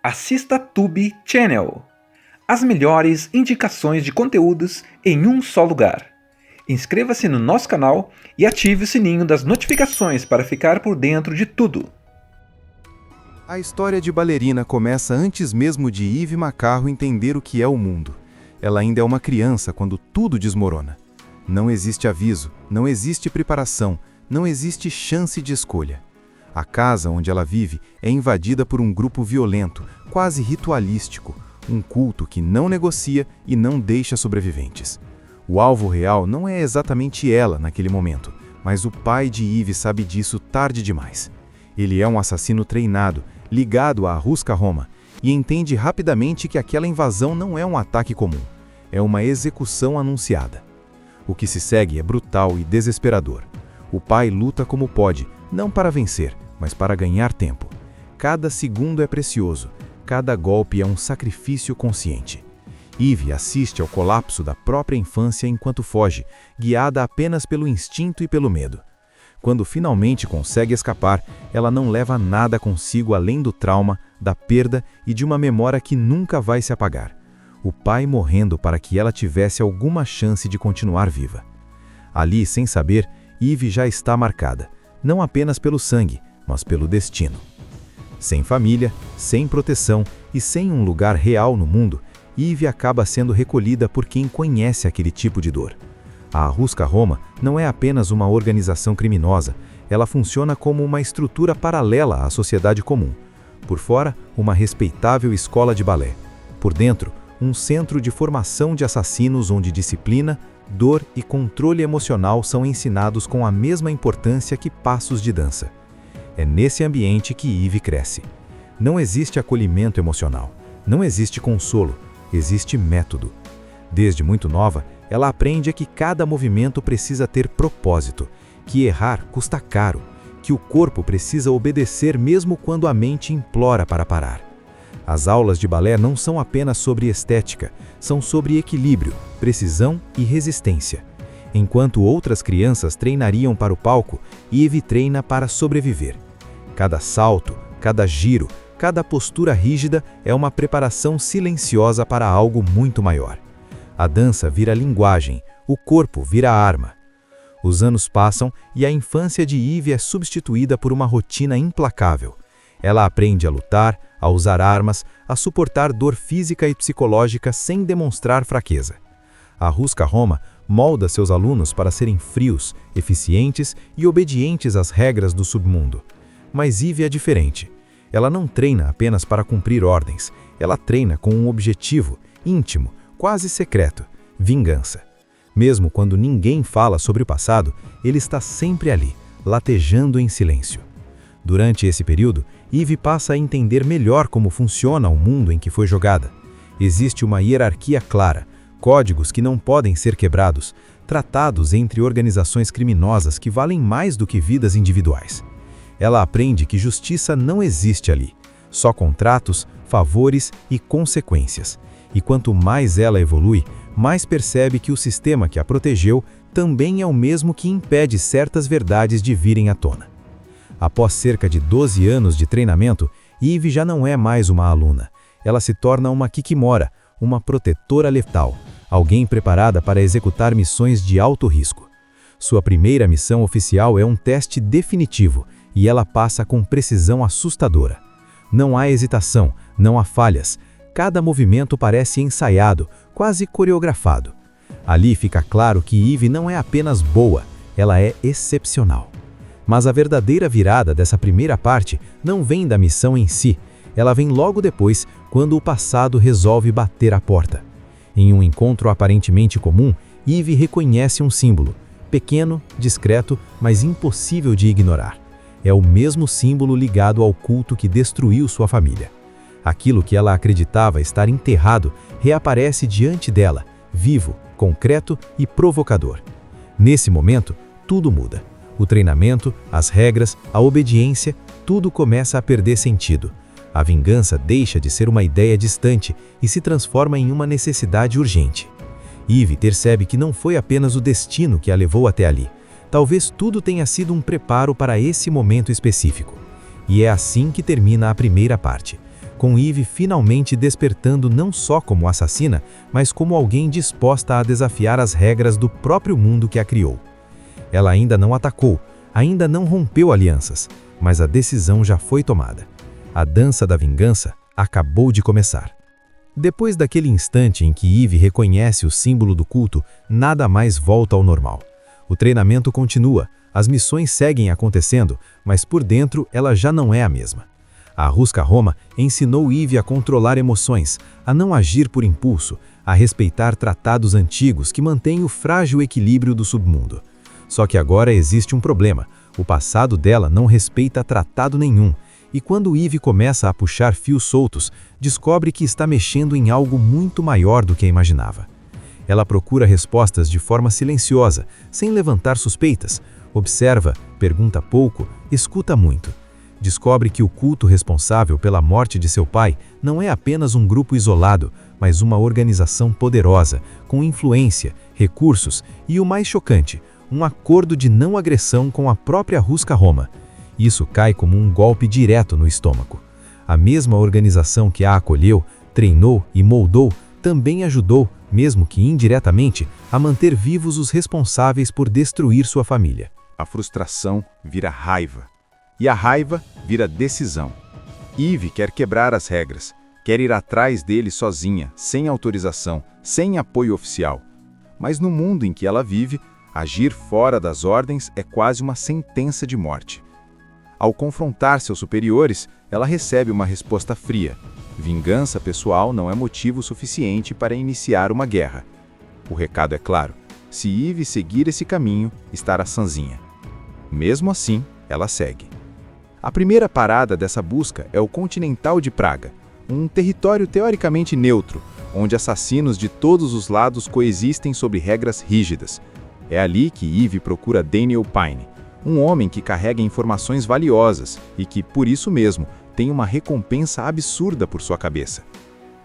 Assista Tube Channel. As melhores indicações de conteúdos em um só lugar. Inscreva-se no nosso canal e ative o sininho das notificações para ficar por dentro de tudo. A história de Ballerina começa antes mesmo de Eve Macarro entender o que é o mundo. Ela ainda é uma criança quando tudo desmorona. Não existe aviso, não existe preparação, não existe chance de escolha. A casa onde ela vive é invadida por um grupo violento, quase ritualístico, um culto que não negocia e não deixa sobreviventes. O alvo real não é exatamente ela naquele momento, mas o pai de Eve sabe disso tarde demais. Ele é um assassino treinado, ligado à Ruska Roma, e entende rapidamente que aquela invasão não é um ataque comum, é uma execução anunciada. O que se segue é brutal e desesperador. O pai luta como pode, não para vencer, mas para ganhar tempo. Cada segundo é precioso, cada golpe é um sacrifício consciente. Eve assiste ao colapso da própria infância enquanto foge, guiada apenas pelo instinto e pelo medo. Quando finalmente consegue escapar, ela não leva nada consigo além do trauma, da perda e de uma memória que nunca vai se apagar. O pai morrendo para que ela tivesse alguma chance de continuar viva. Ali, sem saber, Eve já está marcada, não apenas pelo sangue, mas pelo destino. Sem família, sem proteção e sem um lugar real no mundo, Eve acaba sendo recolhida por quem conhece aquele tipo de dor. A Ruska Roma não é apenas uma organização criminosa, ela funciona como uma estrutura paralela à sociedade comum. Por fora, uma respeitável escola de balé. Por dentro, um centro de formação de assassinos onde disciplina, dor e controle emocional são ensinados com a mesma importância que passos de dança. É nesse ambiente que Eve cresce. Não existe acolhimento emocional, não existe consolo, existe método. Desde muito nova, ela aprende que cada movimento precisa ter propósito, que errar custa caro, que o corpo precisa obedecer mesmo quando a mente implora para parar. As aulas de balé não são apenas sobre estética, são sobre equilíbrio, precisão e resistência. Enquanto outras crianças treinariam para o palco, Eve treina para sobreviver. Cada salto, cada giro, cada postura rígida é uma preparação silenciosa para algo muito maior. A dança vira linguagem, o corpo vira arma. Os anos passam e a infância de Eve é substituída por uma rotina implacável. Ela aprende a lutar, a usar armas, a suportar dor física e psicológica sem demonstrar fraqueza. A Ruska Roma molda seus alunos para serem frios, eficientes e obedientes às regras do submundo. Mas Eve é diferente. Ela não treina apenas para cumprir ordens, ela treina com um objetivo íntimo, quase secreto: vingança. Mesmo quando ninguém fala sobre o passado, ele está sempre ali, latejando em silêncio. Durante esse período, Eve passa a entender melhor como funciona o mundo em que foi jogada. Existe uma hierarquia clara, códigos que não podem ser quebrados, tratados entre organizações criminosas que valem mais do que vidas individuais. Ela aprende que justiça não existe ali, só contratos, favores e consequências. E quanto mais ela evolui, mais percebe que o sistema que a protegeu também é o mesmo que impede certas verdades de virem à tona. Após cerca de 12 anos de treinamento, Eve já não é mais uma aluna. Ela se torna uma Kikimora, uma protetora letal, alguém preparada para executar missões de alto risco. Sua primeira missão oficial é um teste definitivo, e ela passa com precisão assustadora. Não há hesitação, não há falhas. Cada movimento parece ensaiado, quase coreografado. Ali fica claro que Eve não é apenas boa, ela é excepcional. Mas a verdadeira virada dessa primeira parte não vem da missão em si, ela vem logo depois, quando o passado resolve bater a porta. Em um encontro aparentemente comum, Eve reconhece um símbolo, pequeno, discreto, mas impossível de ignorar. É o mesmo símbolo ligado ao culto que destruiu sua família. Aquilo que ela acreditava estar enterrado reaparece diante dela, vivo, concreto e provocador. Nesse momento, tudo muda. O treinamento, as regras, a obediência, tudo começa a perder sentido. A vingança deixa de ser uma ideia distante e se transforma em uma necessidade urgente. Eve percebe que não foi apenas o destino que a levou até ali. Talvez tudo tenha sido um preparo para esse momento específico. E é assim que termina a primeira parte. com Eve finalmente despertando não só como assassina, mas como alguém disposta a desafiar as regras do próprio mundo que a criou. Ela ainda não atacou, ainda não rompeu alianças, mas a decisão já foi tomada. A dança da vingança acabou de começar. Depois daquele instante em que Eve reconhece o símbolo do culto, nada mais volta ao normal. O treinamento continua, as missões seguem acontecendo, mas por dentro ela já não é a mesma. A Huskarl ensinou Eve a controlar emoções, a não agir por impulso, a respeitar tratados antigos que mantêm o frágil equilíbrio do submundo. Só que agora existe um problema. O passado dela não respeita tratado nenhum, e quando Eve começa a puxar fios soltos, descobre que está mexendo em algo muito maior do que imaginava. Ela procura respostas de forma silenciosa, sem levantar suspeitas. Observa, pergunta pouco, escuta muito. Descobre que o culto responsável pela morte de seu pai não é apenas um grupo isolado, mas uma organização poderosa, com influência, recursos e, o mais chocante, um acordo de não agressão com a própria Huskarl. Isso cai como um golpe direto no estômago. A mesma organização que a acolheu, treinou e moldou também ajudou, mesmo que indiretamente, a manter vivos os responsáveis por destruir sua família. A frustração vira raiva. E a raiva vira decisão. Eve quer quebrar as regras, quer ir atrás dele sozinha, sem autorização, sem apoio oficial. Mas no mundo em que ela vive, agir fora das ordens é quase uma sentença de morte. Ao confrontar seus superiores, ela recebe uma resposta fria. Vingança pessoal não é motivo suficiente para iniciar uma guerra. O recado é claro: se Eve seguir esse caminho, estará sozinha. Mesmo assim, ela segue. A primeira parada dessa busca é o Continental de Praga, um território teoricamente neutro, onde assassinos de todos os lados coexistem sob regras rígidas. É ali que Eve procura Daniel Pine, um homem que carrega informações valiosas e que, por isso mesmo, tem uma recompensa absurda por sua cabeça.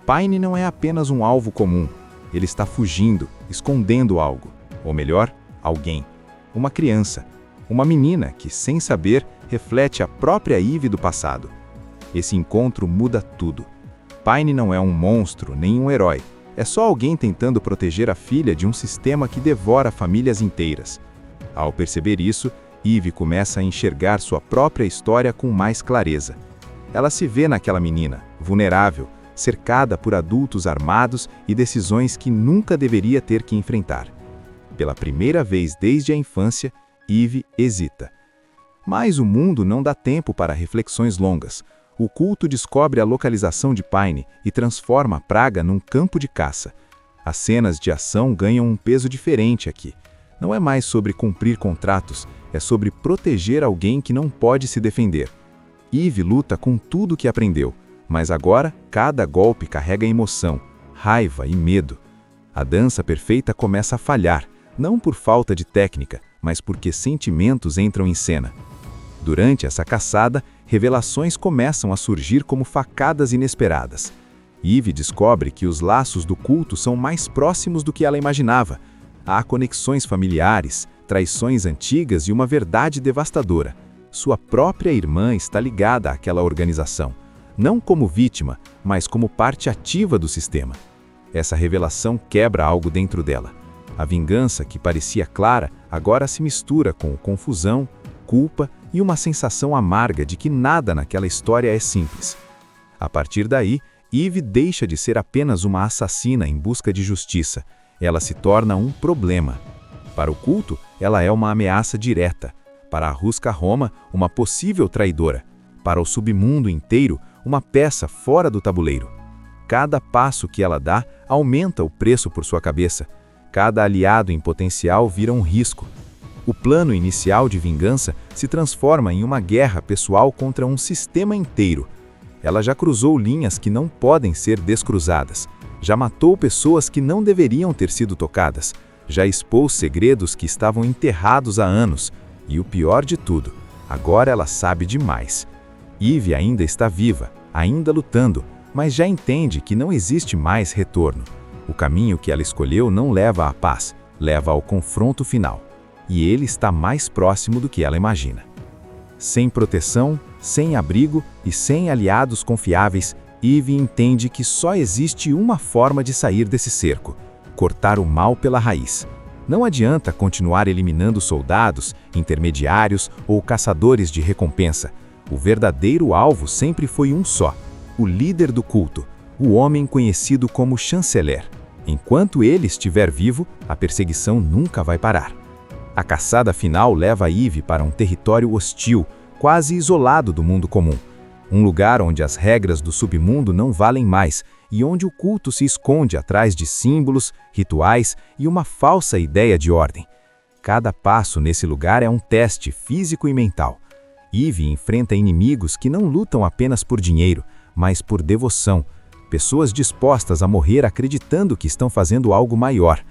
Pine não é apenas um alvo comum, ele está fugindo, escondendo algo, ou melhor, alguém, uma criança. Uma menina que, sem saber, reflete a própria Eve do passado. Esse encontro muda tudo. Pine não é um monstro, nem um herói. É só alguém tentando proteger a filha de um sistema que devora famílias inteiras. Ao perceber isso, Eve começa a enxergar sua própria história com mais clareza. Ela se vê naquela menina, vulnerável, cercada por adultos armados e decisões que nunca deveria ter que enfrentar. Pela primeira vez desde a infância, Eve hesita. Mas o mundo não dá tempo para reflexões longas. O culto descobre a localização de Pine e transforma a Praga num campo de caça. As cenas de ação ganham um peso diferente aqui. Não é mais sobre cumprir contratos, é sobre proteger alguém que não pode se defender. Eve luta com tudo que aprendeu, mas agora cada golpe carrega emoção, raiva e medo. A dança perfeita começa a falhar, não por falta de técnica, mas porque sentimentos entram em cena. Durante essa caçada, revelações começam a surgir como facadas inesperadas. Eve descobre que os laços do culto são mais próximos do que ela imaginava. Há conexões familiares, traições antigas e uma verdade devastadora. Sua própria irmã está ligada àquela organização, não como vítima, mas como parte ativa do sistema. Essa revelação quebra algo dentro dela. A vingança, que parecia clara, agora se mistura com confusão, culpa e uma sensação amarga de que nada naquela história é simples. A partir daí, Eve deixa de ser apenas uma assassina em busca de justiça. Ela se torna um problema. Para o culto, ela é uma ameaça direta. Para a Huskarl, uma possível traidora. Para o submundo inteiro, uma peça fora do tabuleiro. Cada passo que ela dá aumenta o preço por sua cabeça. Cada aliado em potencial vira um risco. O plano inicial de vingança se transforma em uma guerra pessoal contra um sistema inteiro. Ela já cruzou linhas que não podem ser descruzadas. Já matou pessoas que não deveriam ter sido tocadas. Já expôs segredos que estavam enterrados há anos. E o pior de tudo, agora ela sabe demais. Eve ainda está viva, ainda lutando, mas já entende que não existe mais retorno. O caminho que ela escolheu não leva à paz, leva ao confronto final. E ele está mais próximo do que ela imagina. Sem proteção, sem abrigo e sem aliados confiáveis, Eve entende que só existe uma forma de sair desse cerco: cortar o mal pela raiz. Não adianta continuar eliminando soldados, intermediários ou caçadores de recompensa. O verdadeiro alvo sempre foi um só: o líder do culto, o homem conhecido como chanceler. Enquanto ele estiver vivo, a perseguição nunca vai parar. A caçada final leva Eve para um território hostil, quase isolado do mundo comum. Um lugar onde as regras do submundo não valem mais e onde o culto se esconde atrás de símbolos, rituais e uma falsa ideia de ordem. Cada passo nesse lugar é um teste físico e mental. Eve enfrenta inimigos que não lutam apenas por dinheiro, mas por devoção. Pessoas dispostas a morrer acreditando que estão fazendo algo maior.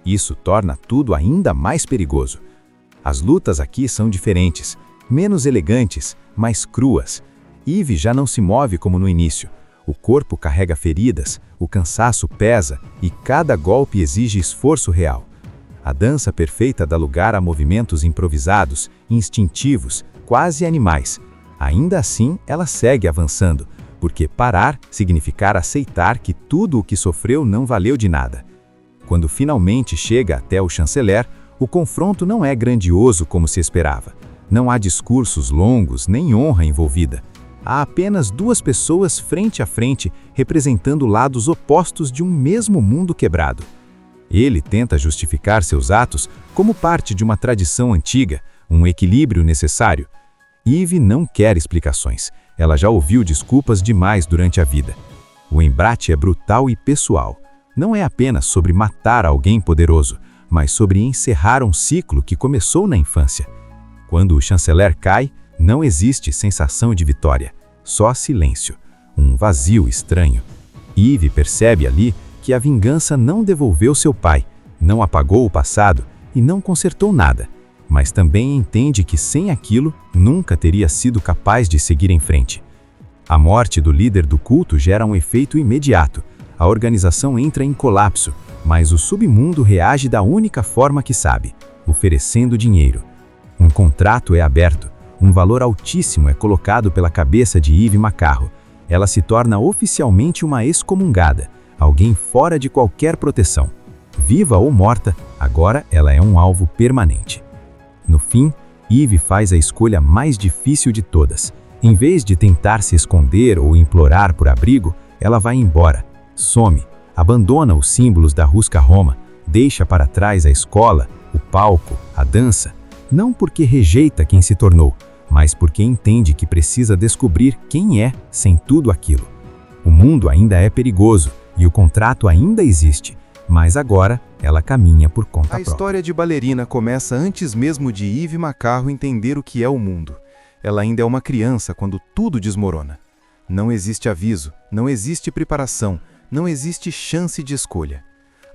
Isso torna tudo ainda mais perigoso. As lutas aqui são diferentes, menos elegantes, mais cruas. Eve já não se move como no início. O corpo carrega feridas, o cansaço pesa e cada golpe exige esforço real. A dança perfeita dá lugar a movimentos improvisados, instintivos, quase animais. Ainda assim, ela segue avançando, porque parar significar aceitar que tudo o que sofreu não valeu de nada. Quando finalmente chega até o chanceler, o confronto não é grandioso como se esperava. Não há discursos longos nem honra envolvida. Há apenas duas pessoas frente a frente, representando lados opostos de um mesmo mundo quebrado. Ele tenta justificar seus atos como parte de uma tradição antiga, um equilíbrio necessário. Eve não quer explicações. Ela já ouviu desculpas demais durante a vida. O embate é brutal e pessoal. Não é apenas sobre matar alguém poderoso, mas sobre encerrar um ciclo que começou na infância. Quando o chanceler cai, não existe sensação de vitória, só silêncio, um vazio estranho. Eve percebe ali que a vingança não devolveu seu pai, não apagou o passado e não consertou nada, mas também entende que sem aquilo nunca teria sido capaz de seguir em frente. A morte do líder do culto gera um efeito imediato. A organização entra em colapso, mas o submundo reage da única forma que sabe: oferecendo dinheiro. Um contrato é aberto. Um valor altíssimo é colocado pela cabeça de Eve Macarro. Ela se torna oficialmente uma excomungada, alguém fora de qualquer proteção. Viva ou morta, agora ela é um alvo permanente. No fim, Eve faz a escolha mais difícil de todas. Em vez de tentar se esconder ou implorar por abrigo, ela vai embora, some, abandona os símbolos da Rusca Roma, deixa para trás a escola, o palco, a dança. Não porque rejeita quem se tornou, mas porque entende que precisa descobrir quem é sem tudo aquilo. O mundo ainda é perigoso e o contrato ainda existe, mas agora ela caminha por conta própria. A história de Ballerina começa antes mesmo de Eve Macarro entender o que é o mundo. Ela ainda é uma criança quando tudo desmorona. Não existe aviso, não existe preparação, não existe chance de escolha.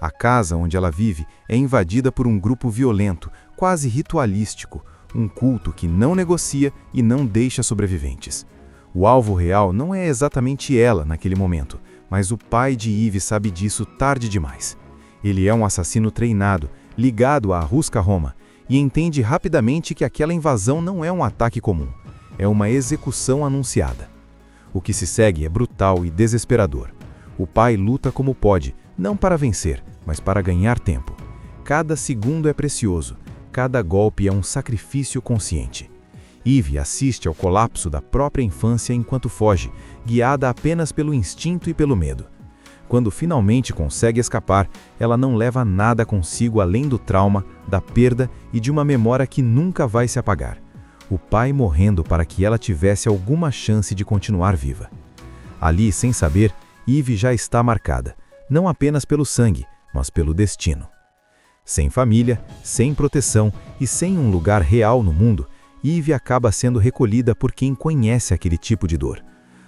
A casa onde ela vive é invadida por um grupo violento, quase ritualístico, um culto que não negocia e não deixa sobreviventes. O alvo real não é exatamente ela naquele momento, mas o pai de Eve sabe disso tarde demais. Ele é um assassino treinado, ligado à Rusca Roma, e entende rapidamente que aquela invasão não é um ataque comum, é uma execução anunciada. O que se segue é brutal e desesperador. O pai luta como pode, não para vencer, mas para ganhar tempo. Cada segundo é precioso, cada golpe é um sacrifício consciente. Eve assiste ao colapso da própria infância enquanto foge, guiada apenas pelo instinto e pelo medo. Quando finalmente consegue escapar, ela não leva nada consigo além do trauma, da perda e de uma memória que nunca vai se apagar. O pai morrendo para que ela tivesse alguma chance de continuar viva. Ali, sem saber, Eve já está marcada, não apenas pelo sangue, mas pelo destino. Sem família, sem proteção e sem um lugar real no mundo, Eve acaba sendo recolhida por quem conhece aquele tipo de dor.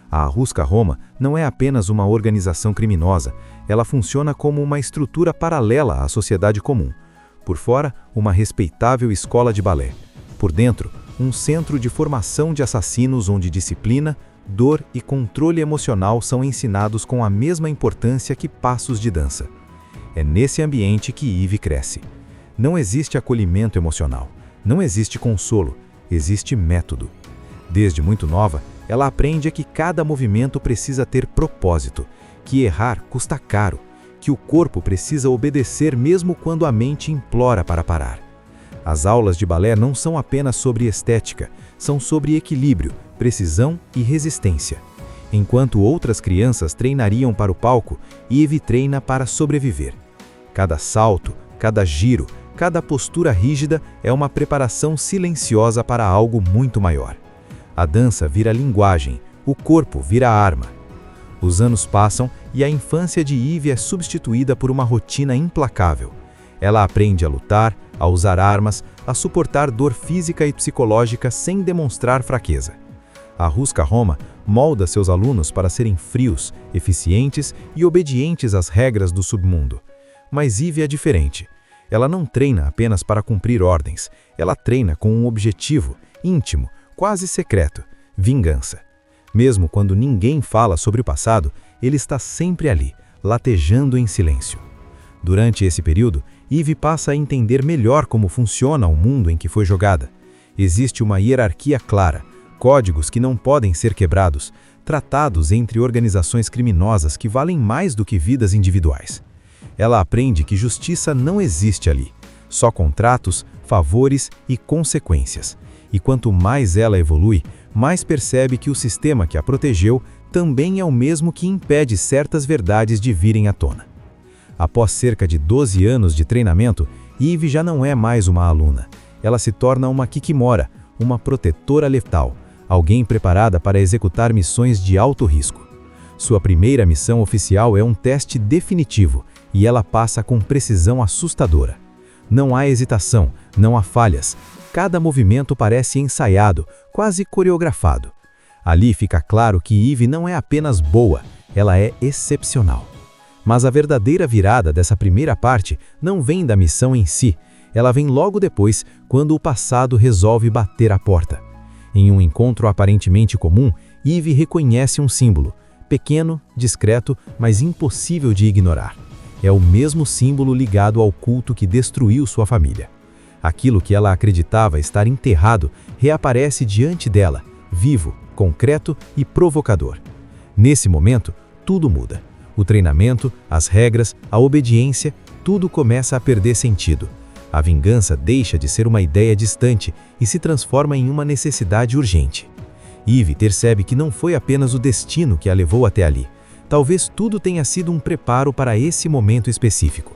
A Rusca Roma não é apenas uma organização criminosa, ela funciona como uma estrutura paralela à sociedade comum. Por fora, uma respeitável escola de balé. Por dentro, um centro de formação de assassinos onde disciplina, dor e controle emocional são ensinados com a mesma importância que passos de dança. É nesse ambiente que Eve cresce. Não existe acolhimento emocional, não existe consolo, existe método. Desde muito nova, Ela aprende que cada movimento precisa ter propósito, que errar custa caro, que o corpo precisa obedecer mesmo quando a mente implora para parar. As aulas de balé não são apenas sobre estética, são sobre equilíbrio, precisão e resistência. Enquanto outras crianças treinariam para o palco, Eve treina para sobreviver. Cada salto, cada giro, cada postura rígida é uma preparação silenciosa para algo muito maior. A dança vira linguagem, o corpo vira arma. Os anos passam e a infância de Eve é substituída por uma rotina implacável. Ela aprende a lutar, a usar armas, a suportar dor física e psicológica sem demonstrar fraqueza. A Ruska Roma molda seus alunos para serem frios, eficientes e obedientes às regras do submundo. Mas Eve é diferente. Ela não treina apenas para cumprir ordens, ela treina com um objetivo íntimo, quase secreto: vingança. Mesmo quando ninguém fala sobre o passado, ele está sempre ali, latejando em silêncio. Durante esse período, Eve passa a entender melhor como funciona o mundo em que foi jogada. Existe uma hierarquia clara, códigos que não podem ser quebrados, tratados entre organizações criminosas que valem mais do que vidas individuais. Ela aprende que justiça não existe ali, só contratos, favores e consequências. E quanto mais ela evolui, mais percebe que o sistema que a protegeu também é o mesmo que impede certas verdades de virem à tona. Após cerca de 12 anos de treinamento, Eve já não é mais uma aluna. Ela se torna uma Kikimora, uma protetora letal, alguém preparada para executar missões de alto risco. Sua primeira missão oficial é um teste definitivo, e ela passa com precisão assustadora. Não há hesitação, não há falhas. Cada movimento parece ensaiado, quase coreografado. Ali fica claro que Eve não é apenas boa, ela é excepcional. Mas a verdadeira virada dessa primeira parte não vem da missão em si, ela vem logo depois, quando o passado resolve bater a porta. Em um encontro aparentemente comum, Eve reconhece um símbolo, pequeno, discreto, mas impossível de ignorar. É o mesmo símbolo ligado ao culto que destruiu sua família. Aquilo que ela acreditava estar enterrado reaparece diante dela, vivo, concreto e provocador. Nesse momento, tudo muda. O treinamento, as regras, a obediência, tudo começa a perder sentido. A vingança deixa de ser uma ideia distante e se transforma em uma necessidade urgente. Eve percebe que não foi apenas o destino que a levou até ali. Talvez tudo tenha sido um preparo para esse momento específico.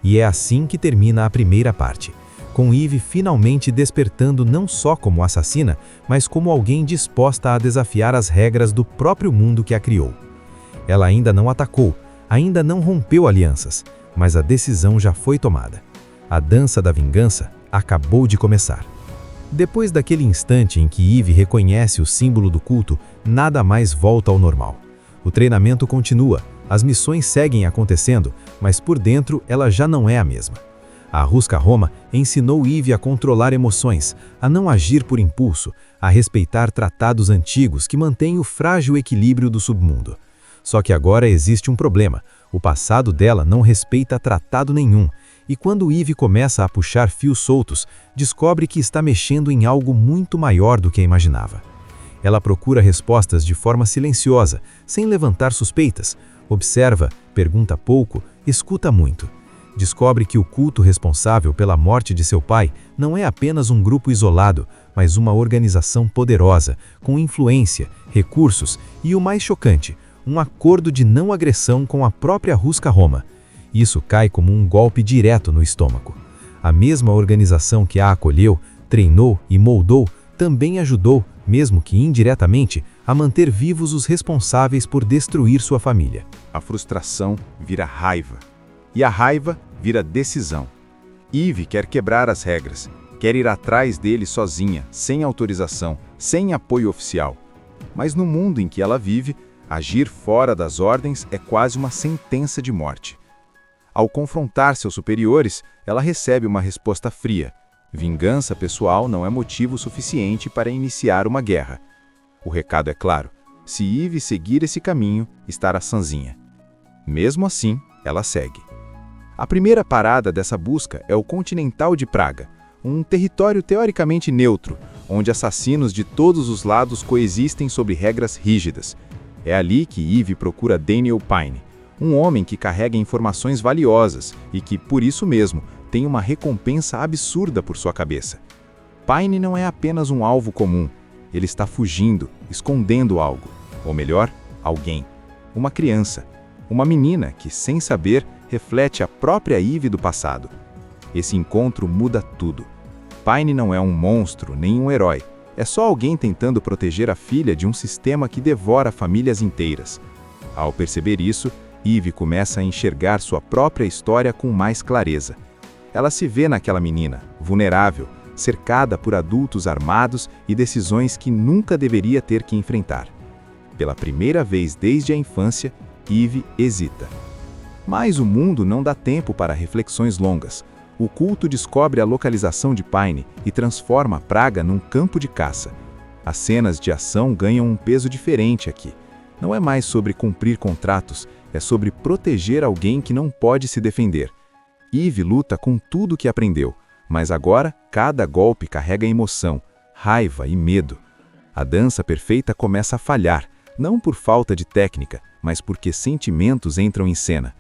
E é assim que termina a primeira parte, com Eve finalmente despertando não só como assassina, mas como alguém disposta a desafiar as regras do próprio mundo que a criou. Ela ainda não atacou, ainda não rompeu alianças, mas a decisão já foi tomada. A dança da vingança acabou de começar. Depois daquele instante em que Eve reconhece o símbolo do culto, nada mais volta ao normal. O treinamento continua, as missões seguem acontecendo, mas por dentro ela já não é a mesma. A Ruska Roma ensinou Eve a controlar emoções, a não agir por impulso, a respeitar tratados antigos que mantêm o frágil equilíbrio do submundo. Só que agora existe um problema, o passado dela não respeita tratado nenhum, e quando Eve começa a puxar fios soltos, descobre que está mexendo em algo muito maior do que imaginava. Ela procura respostas de forma silenciosa, sem levantar suspeitas, observa, pergunta pouco, escuta muito. Descobre que o culto responsável pela morte de seu pai não é apenas um grupo isolado, mas uma organização poderosa, com influência, recursos e, o mais chocante, um acordo de não agressão com a própria Ruska Roma. Isso cai como um golpe direto no estômago. A mesma organização que a acolheu, treinou e moldou, também ajudou, mesmo que indiretamente, a manter vivos os responsáveis por destruir sua família. A frustração vira raiva. E a raiva vira decisão. Eve quer quebrar as regras, quer ir atrás dele sozinha, sem autorização, sem apoio oficial. Mas no mundo em que ela vive, agir fora das ordens é quase uma sentença de morte. Ao confrontar seus superiores, ela recebe uma resposta fria. Vingança pessoal não é motivo suficiente para iniciar uma guerra. O recado é claro: se Eve seguir esse caminho, estará sozinha. Mesmo assim, ela segue. A primeira parada dessa busca é o Continental de Praga, um território teoricamente neutro, onde assassinos de todos os lados coexistem sob regras rígidas. É ali que Eve procura Daniel Pine, um homem que carrega informações valiosas e que, por isso mesmo, tem uma recompensa absurda por sua cabeça. Pine não é apenas um alvo comum, ele está fugindo, escondendo algo, ou melhor, alguém. Uma criança, uma menina que, sem saber, reflete a própria Eve do passado. Esse encontro muda tudo. Pine não é um monstro, nem um herói. É só alguém tentando proteger a filha de um sistema que devora famílias inteiras. Ao perceber isso, Eve começa a enxergar sua própria história com mais clareza. Ela se vê naquela menina, vulnerável, cercada por adultos armados e decisões que nunca deveria ter que enfrentar. Pela primeira vez desde a infância, Eve hesita. Mas o mundo não dá tempo para reflexões longas. O culto descobre a localização de Pine e transforma a praga num campo de caça. As cenas de ação ganham um peso diferente aqui. Não é mais sobre cumprir contratos, é sobre proteger alguém que não pode se defender. Eve luta com tudo que aprendeu, mas agora cada golpe carrega emoção, raiva e medo. A dança perfeita começa a falhar, não por falta de técnica, mas porque sentimentos entram em cena.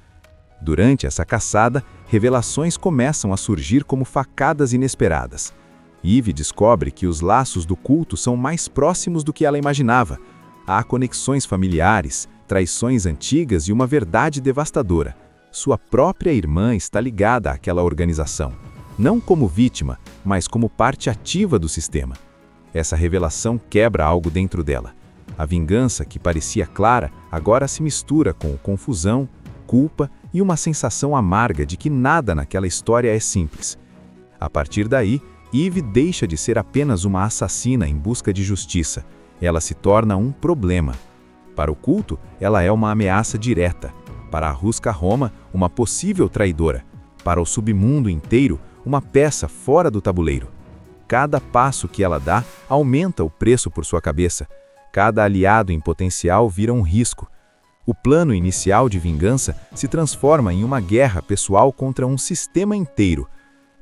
Durante essa caçada, revelações começam a surgir como facadas inesperadas. Eve descobre que os laços do culto são mais próximos do que ela imaginava. Há conexões familiares, traições antigas e uma verdade devastadora. Sua própria irmã está ligada àquela organização, não como vítima, mas como parte ativa do sistema. Essa revelação quebra algo dentro dela. A vingança, que parecia clara, agora se mistura com confusão, culpa e uma sensação amarga de que nada naquela história é simples. A partir daí, Eve deixa de ser apenas uma assassina em busca de justiça. Ela se torna um problema. Para o culto, ela é uma ameaça direta. Para a Rusca Roma, uma possível traidora. Para o submundo inteiro, uma peça fora do tabuleiro. Cada passo que ela dá aumenta o preço por sua cabeça. Cada aliado em potencial vira um risco. O plano inicial de vingança se transforma em uma guerra pessoal contra um sistema inteiro.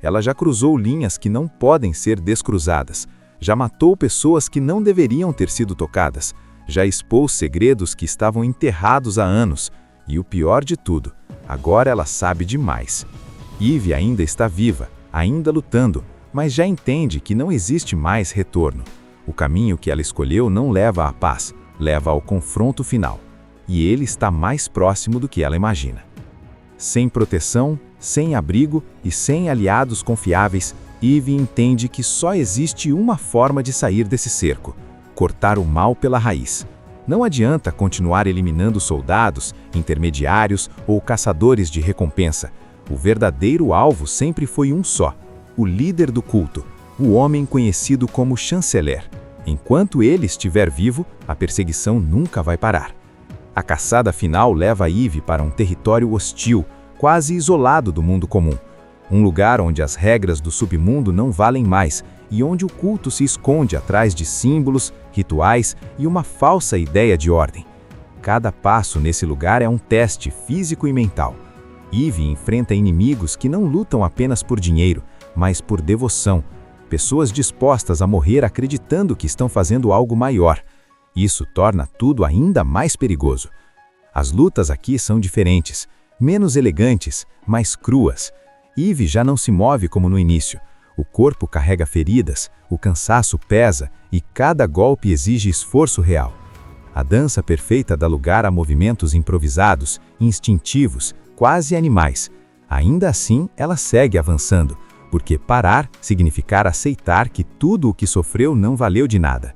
Ela já cruzou linhas que não podem ser descruzadas. Já matou pessoas que não deveriam ter sido tocadas. Já expôs segredos que estavam enterrados há anos. E o pior de tudo, agora ela sabe demais. Eve ainda está viva, ainda lutando, mas já entende que não existe mais retorno. O caminho que ela escolheu não leva à paz, leva ao confronto final. E ele está mais próximo do que ela imagina. Sem proteção, sem abrigo e sem aliados confiáveis, Eve entende que só existe uma forma de sair desse cerco: cortar o mal pela raiz. Não adianta continuar eliminando soldados, intermediários ou caçadores de recompensa. O verdadeiro alvo sempre foi um só: o líder do culto, o homem conhecido como chanceler. Enquanto ele estiver vivo, a perseguição nunca vai parar. A caçada final leva Eve para um território hostil, quase isolado do mundo comum. Um lugar onde as regras do submundo não valem mais e onde o culto se esconde atrás de símbolos, rituais e uma falsa ideia de ordem. Cada passo nesse lugar é um teste físico e mental. Eve enfrenta inimigos que não lutam apenas por dinheiro, mas por devoção. Pessoas dispostas a morrer acreditando que estão fazendo algo maior. Isso torna tudo ainda mais perigoso. As lutas aqui são diferentes, menos elegantes, mais cruas. Eve já não se move como no início. O corpo carrega feridas, o cansaço pesa e cada golpe exige esforço real. A dança perfeita dá lugar a movimentos improvisados, instintivos, quase animais. Ainda assim, ela segue avançando, porque parar significa aceitar que tudo o que sofreu não valeu de nada.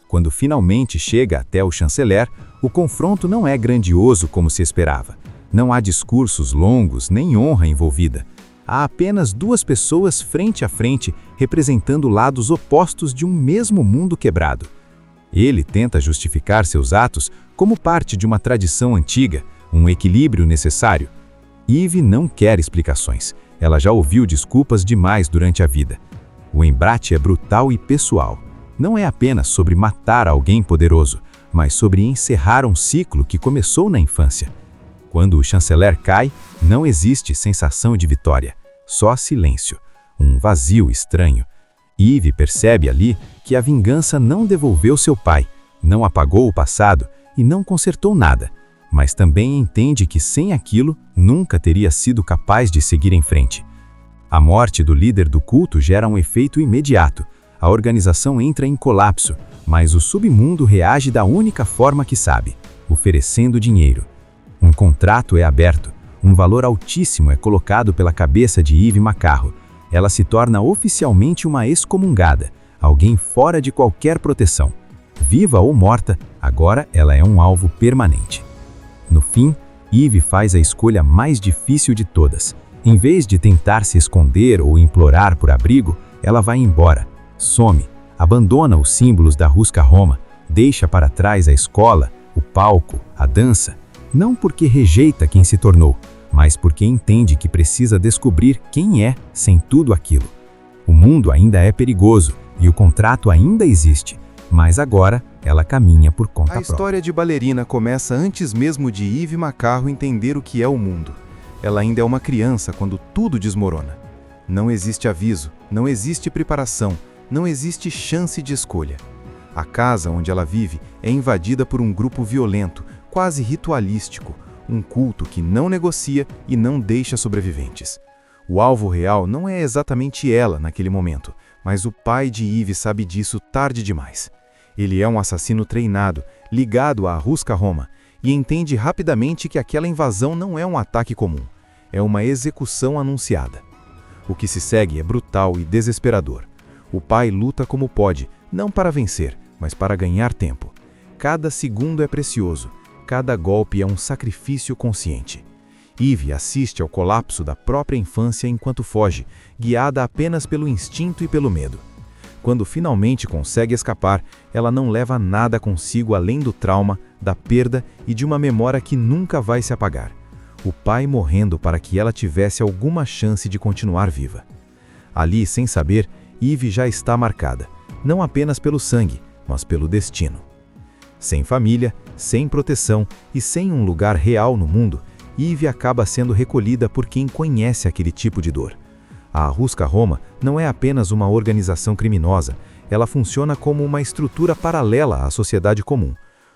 Quando finalmente chega até o chanceler, o confronto não é grandioso como se esperava. Não há discursos longos nem honra envolvida. Há apenas duas pessoas frente a frente, representando lados opostos de um mesmo mundo quebrado. Ele tenta justificar seus atos como parte de uma tradição antiga, um equilíbrio necessário. Eve não quer explicações. Ela já ouviu desculpas demais durante a vida. O embate é brutal e pessoal. Não é apenas sobre matar alguém poderoso, mas sobre encerrar um ciclo que começou na infância. Quando o chanceler cai, não existe sensação de vitória, só silêncio, um vazio estranho. Eve percebe ali que a vingança não devolveu seu pai, não apagou o passado e não consertou nada, mas também entende que sem aquilo nunca teria sido capaz de seguir em frente. A morte do líder do culto gera um efeito imediato. A organização entra em colapso, mas o submundo reage da única forma que sabe, oferecendo dinheiro. Um contrato é aberto, um valor altíssimo é colocado pela cabeça de Eve McCarro. Ela se torna oficialmente uma excomungada, alguém fora de qualquer proteção. Viva ou morta, agora ela é um alvo permanente. No fim, Eve faz a escolha mais difícil de todas. Em vez de tentar se esconder ou implorar por abrigo, ela vai embora, some, abandona os símbolos da Ruska Roma, deixa para trás a escola, o palco, a dança, não porque rejeita quem se tornou, mas porque entende que precisa descobrir quem é sem tudo aquilo. O mundo ainda é perigoso e o contrato ainda existe, mas agora ela caminha por conta própria. A história de Ballerina começa antes mesmo de Eve McCarro entender o que é o mundo. Ela ainda é uma criança quando tudo desmorona. Não existe aviso, não existe preparação, não existe chance de escolha. A casa onde ela vive é invadida por um grupo violento, quase ritualístico, um culto que não negocia e não deixa sobreviventes. O alvo real não é exatamente ela naquele momento, mas o pai de Eve sabe disso tarde demais. Ele é um assassino treinado, ligado à Ruska Roma, e entende rapidamente que aquela invasão não é um ataque comum, é uma execução anunciada. O que se segue é brutal e desesperador. O pai luta como pode, não para vencer, mas para ganhar tempo. Cada segundo é precioso, cada golpe é um sacrifício consciente. Eve assiste ao colapso da própria infância enquanto foge, guiada apenas pelo instinto e pelo medo. Quando finalmente consegue escapar, ela não leva nada consigo além do trauma, da perda e de uma memória que nunca vai se apagar. O pai morrendo para que ela tivesse alguma chance de continuar viva. Ali, sem saber, Eve já está marcada, não apenas pelo sangue, mas pelo destino. Sem família, sem proteção e sem um lugar real no mundo, Eve acaba sendo recolhida por quem conhece aquele tipo de dor. A Ruska Roma não é apenas uma organização criminosa, ela funciona como uma estrutura paralela à sociedade comum.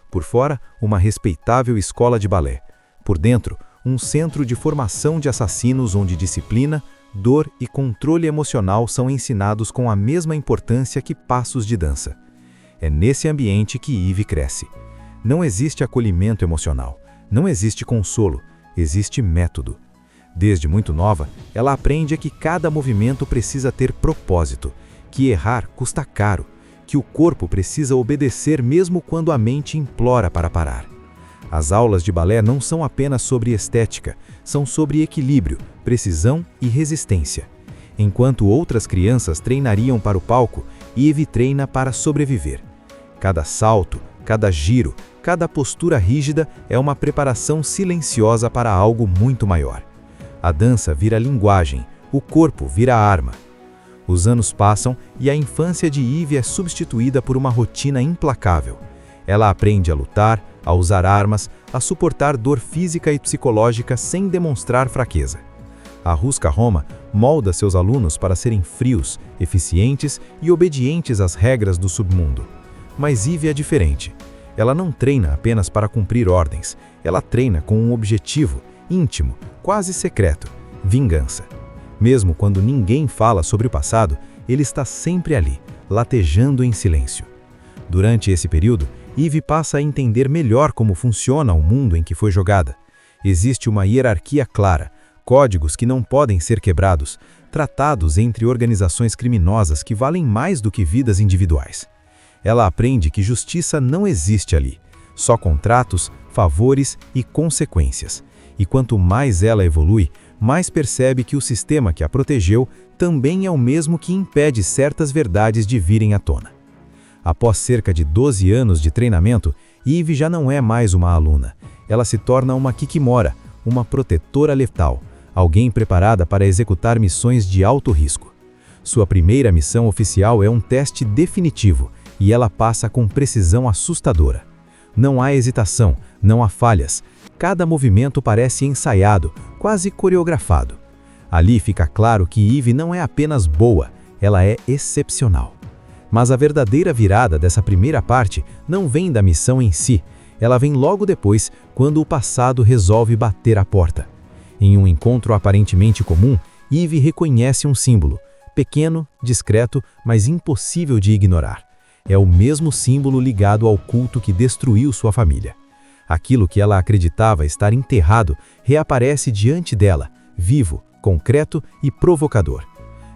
Por fora, uma respeitável escola de balé. Por dentro, um centro de formação de assassinos onde disciplina, dor e controle emocional são ensinados com a mesma importância que passos de dança. É nesse ambiente que Eve cresce. Não existe acolhimento emocional, não existe consolo, existe método. Desde muito nova, ela aprende que cada movimento precisa ter propósito, que errar custa caro, que o corpo precisa obedecer mesmo quando a mente implora para parar. As aulas de balé não são apenas sobre estética, são sobre equilíbrio, precisão e resistência. Enquanto outras crianças treinariam para o palco, Eve treina para sobreviver. Cada salto, cada giro, cada postura rígida é uma preparação silenciosa para algo muito maior. A dança vira linguagem, o corpo vira arma. Os anos passam e a infância de Eve é substituída por uma rotina implacável. Ela aprende a lutar, a usar armas, a suportar dor física e psicológica sem demonstrar fraqueza. A Ruska Roma molda seus alunos para serem frios, eficientes e obedientes às regras do submundo. Mas Eve é diferente. Ela não treina apenas para cumprir ordens, ela treina com um objetivo íntimo, quase secreto: vingança. Mesmo quando ninguém fala sobre o passado, ele está sempre ali, latejando em silêncio. Durante esse período, Eve passa a entender melhor como funciona o mundo em que foi jogada. Existe uma hierarquia clara, códigos que não podem ser quebrados, tratados entre organizações criminosas que valem mais do que vidas individuais. Ela aprende que justiça não existe ali, só contratos, favores e consequências. E quanto mais ela evolui, mais percebe que o sistema que a protegeu também é o mesmo que impede certas verdades de virem à tona. Após cerca de 12 anos de treinamento, Eve já não é mais uma aluna. Ela se torna uma Kikimora, uma protetora letal, alguém preparada para executar missões de alto risco. Sua primeira missão oficial é um teste definitivo, e ela passa com precisão assustadora. Não há hesitação, não há falhas. Cada movimento parece ensaiado, quase coreografado. Ali fica claro que Eve não é apenas boa, ela é excepcional. Mas a verdadeira virada dessa primeira parte não vem da missão em si, ela vem logo depois, quando o passado resolve bater a porta. Em um encontro aparentemente comum, Eve reconhece um símbolo, pequeno, discreto, mas impossível de ignorar. É o mesmo símbolo ligado ao culto que destruiu sua família. Aquilo que ela acreditava estar enterrado reaparece diante dela, vivo, concreto e provocador.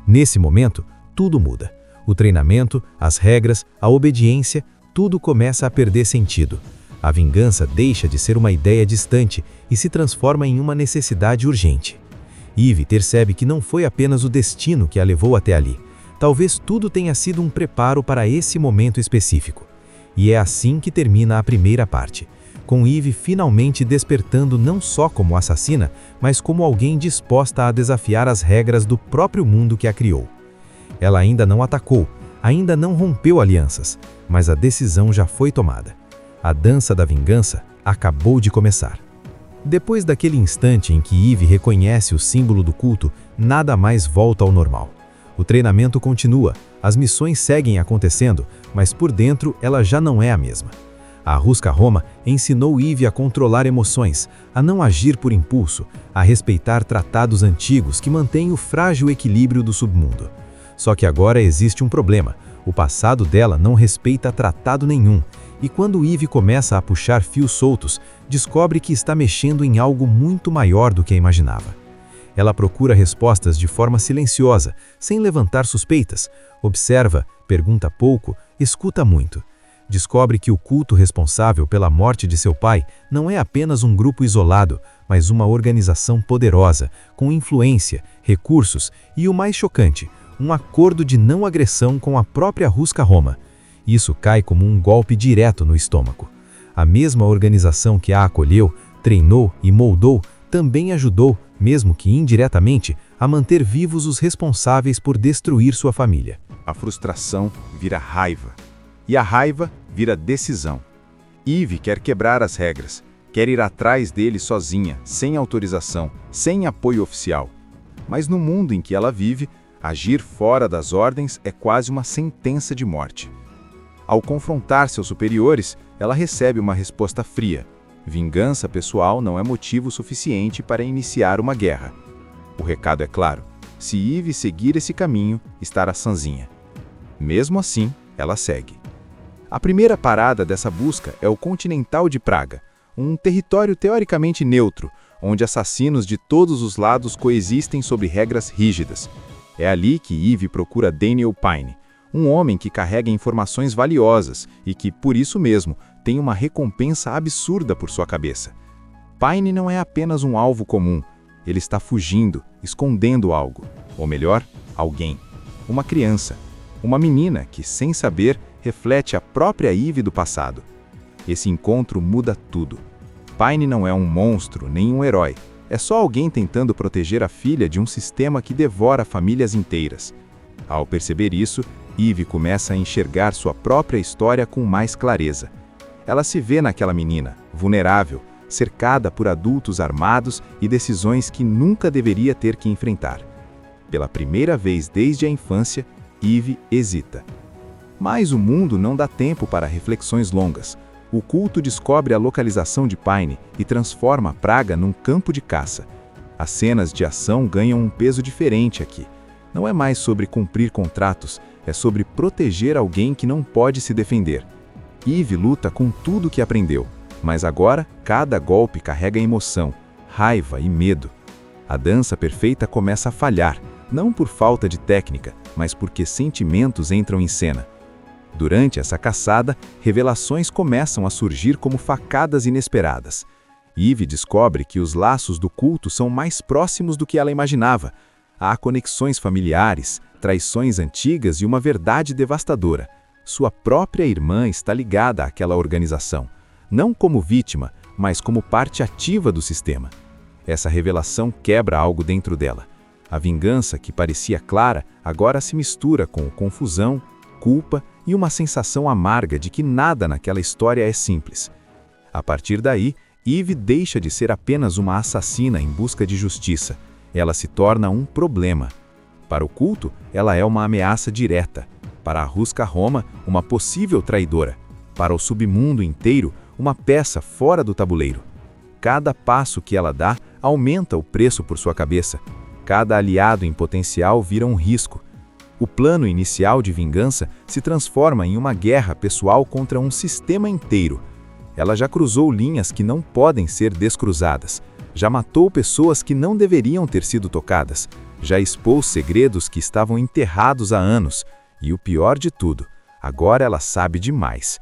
Nesse momento, tudo muda. O treinamento, as regras, a obediência, tudo começa a perder sentido. A vingança deixa de ser uma ideia distante e se transforma em uma necessidade urgente. Eve percebe que não foi apenas o destino que a levou até ali. Talvez tudo tenha sido um preparo para esse momento específico. E é assim que termina a primeira parte, com Eve finalmente despertando não só como assassina, mas como alguém disposta a desafiar as regras do próprio mundo que a criou. Ela ainda não atacou, ainda não rompeu alianças, mas a decisão já foi tomada. A dança da vingança acabou de começar. Depois daquele instante em que Eve reconhece o símbolo do culto, nada mais volta ao normal. O treinamento continua, as missões seguem acontecendo, mas por dentro ela já não é a mesma. A Huskarl ensinou Eve a controlar emoções, a não agir por impulso, a respeitar tratados antigos que mantêm o frágil equilíbrio do submundo. Só que agora existe um problema. O passado dela não respeita tratado nenhum, e quando Eve começa a puxar fios soltos, descobre que está mexendo em algo muito maior do que imaginava. Ela procura respostas de forma silenciosa, sem levantar suspeitas, observa, pergunta pouco, escuta muito. Descobre que o culto responsável pela morte de seu pai não é apenas um grupo isolado, mas uma organização poderosa, com influência, recursos e, o mais chocante, um acordo de não agressão com a própria Huskarl. Isso cai como um golpe direto no estômago. A mesma organização que a acolheu, treinou e moldou também ajudou, mesmo que indiretamente, a manter vivos os responsáveis por destruir sua família. A frustração vira raiva. E a raiva vira decisão. Eve quer quebrar as regras, quer ir atrás dele sozinha, sem autorização, sem apoio oficial. Mas no mundo em que ela vive, agir fora das ordens é quase uma sentença de morte. Ao confrontar seus superiores, ela recebe uma resposta fria. Vingança pessoal não é motivo suficiente para iniciar uma guerra. O recado é claro: se Eve seguir esse caminho, estará sozinha. Mesmo assim, ela segue. A primeira parada dessa busca é o Continental de Praga, um território teoricamente neutro, onde assassinos de todos os lados coexistem sob regras rígidas. É ali que Eve procura Daniel Pine, um homem que carrega informações valiosas e que, por isso mesmo, tem uma recompensa absurda por sua cabeça. Pine não é apenas um alvo comum, ele está fugindo, escondendo algo, ou melhor, alguém. Uma criança, uma menina que, sem saber, reflete a própria Eve do passado. Esse encontro muda tudo. Pine não é um monstro, nem um herói. É só alguém tentando proteger a filha de um sistema que devora famílias inteiras. Ao perceber isso, Eve começa a enxergar sua própria história com mais clareza. Ela se vê naquela menina, vulnerável, cercada por adultos armados e decisões que nunca deveria ter que enfrentar. Pela primeira vez desde a infância, Eve hesita. Mas o mundo não dá tempo para reflexões longas. O culto descobre a localização de Pine e transforma a Praga num campo de caça. As cenas de ação ganham um peso diferente aqui. Não é mais sobre cumprir contratos, é sobre proteger alguém que não pode se defender. Eve luta com tudo que aprendeu, mas agora cada golpe carrega emoção, raiva e medo. A dança perfeita começa a falhar, não por falta de técnica, mas porque sentimentos entram em cena. Durante essa caçada, revelações começam a surgir como facadas inesperadas. Eve descobre que os laços do culto são mais próximos do que ela imaginava. Há conexões familiares, traições antigas e uma verdade devastadora. Sua própria irmã está ligada àquela organização, não como vítima, mas como parte ativa do sistema. Essa revelação quebra algo dentro dela. A vingança, que parecia clara, agora se mistura com confusão, culpa e uma sensação amarga de que nada naquela história é simples. A partir daí, Eve deixa de ser apenas uma assassina em busca de justiça. Ela se torna um problema. Para o culto, ela é uma ameaça direta. Para a Ruska Roma, uma possível traidora. Para o submundo inteiro, uma peça fora do tabuleiro. Cada passo que ela dá aumenta o preço por sua cabeça. Cada aliado em potencial vira um risco. O plano inicial de vingança se transforma em uma guerra pessoal contra um sistema inteiro. Ela já cruzou linhas que não podem ser descruzadas. Já matou pessoas que não deveriam ter sido tocadas. Já expôs segredos que estavam enterrados há anos. E o pior de tudo, agora ela sabe demais.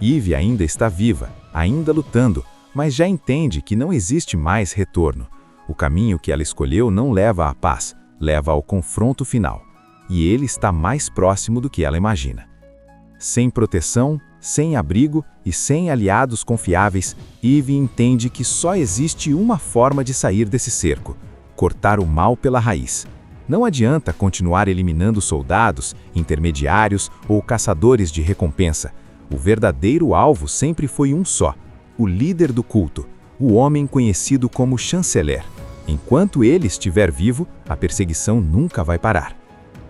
Eve ainda está viva, ainda lutando, mas já entende que não existe mais retorno. O caminho que ela escolheu não leva à paz, leva ao confronto final. E ele está mais próximo do que ela imagina. Sem proteção, sem abrigo e sem aliados confiáveis, Eve entende que só existe uma forma de sair desse cerco: cortar o mal pela raiz. Não adianta continuar eliminando soldados, intermediários ou caçadores de recompensa. O verdadeiro alvo sempre foi um só: o líder do culto, o homem conhecido como chanceler. Enquanto ele estiver vivo, a perseguição nunca vai parar.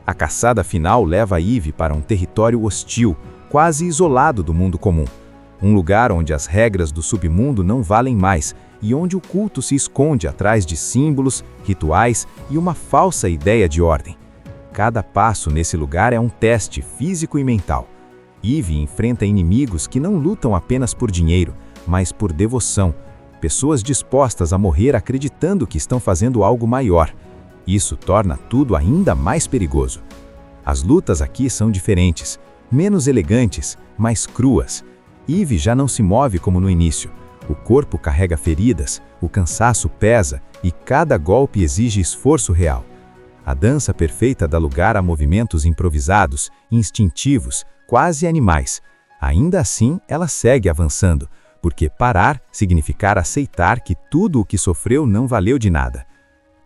A caçada final leva Eve para um território hostil, quase isolado do mundo comum. Um lugar onde as regras do submundo não valem mais e onde o culto se esconde atrás de símbolos, rituais e uma falsa ideia de ordem. Cada passo nesse lugar é um teste físico e mental. Eve enfrenta inimigos que não lutam apenas por dinheiro, mas por devoção. Pessoas dispostas a morrer acreditando que estão fazendo algo maior. Isso torna tudo ainda mais perigoso. As lutas aqui são diferentes, menos elegantes, mais cruas. Eve já não se move como no início. O corpo carrega feridas, o cansaço pesa e cada golpe exige esforço real. A dança perfeita dá lugar a movimentos improvisados, instintivos, quase animais. Ainda assim, ela segue avançando, porque parar significar aceitar que tudo o que sofreu não valeu de nada.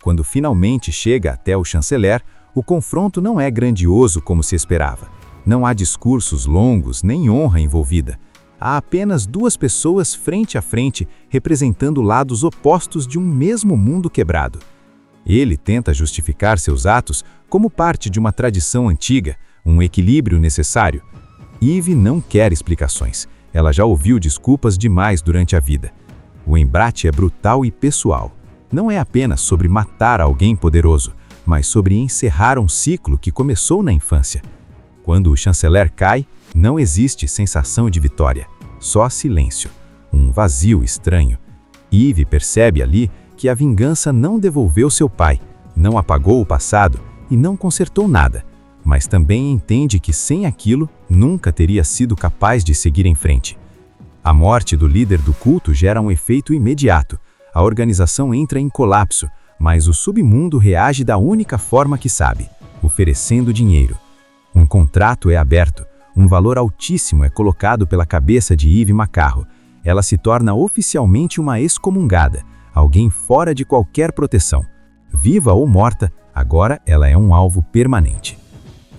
Quando finalmente chega até o chanceler, o confronto não é grandioso como se esperava. Não há discursos longos nem honra envolvida. Há apenas duas pessoas frente a frente, representando lados opostos de um mesmo mundo quebrado. Ele tenta justificar seus atos como parte de uma tradição antiga, um equilíbrio necessário. Eve não quer explicações. Ela já ouviu desculpas demais durante a vida. O embate é brutal e pessoal. Não é apenas sobre matar alguém poderoso, mas sobre encerrar um ciclo que começou na infância. Quando o chanceler cai, não existe sensação de vitória, só silêncio, um vazio estranho. Eve percebe ali que a vingança não devolveu seu pai, não apagou o passado e não consertou nada, mas também entende que sem aquilo nunca teria sido capaz de seguir em frente. A morte do líder do culto gera um efeito imediato. A organização entra em colapso, mas o submundo reage da única forma que sabe: oferecendo dinheiro. Um contrato é aberto, um valor altíssimo é colocado pela cabeça de Eve Macarro. Ela se torna oficialmente uma excomungada, alguém fora de qualquer proteção. Viva ou morta, agora ela é um alvo permanente.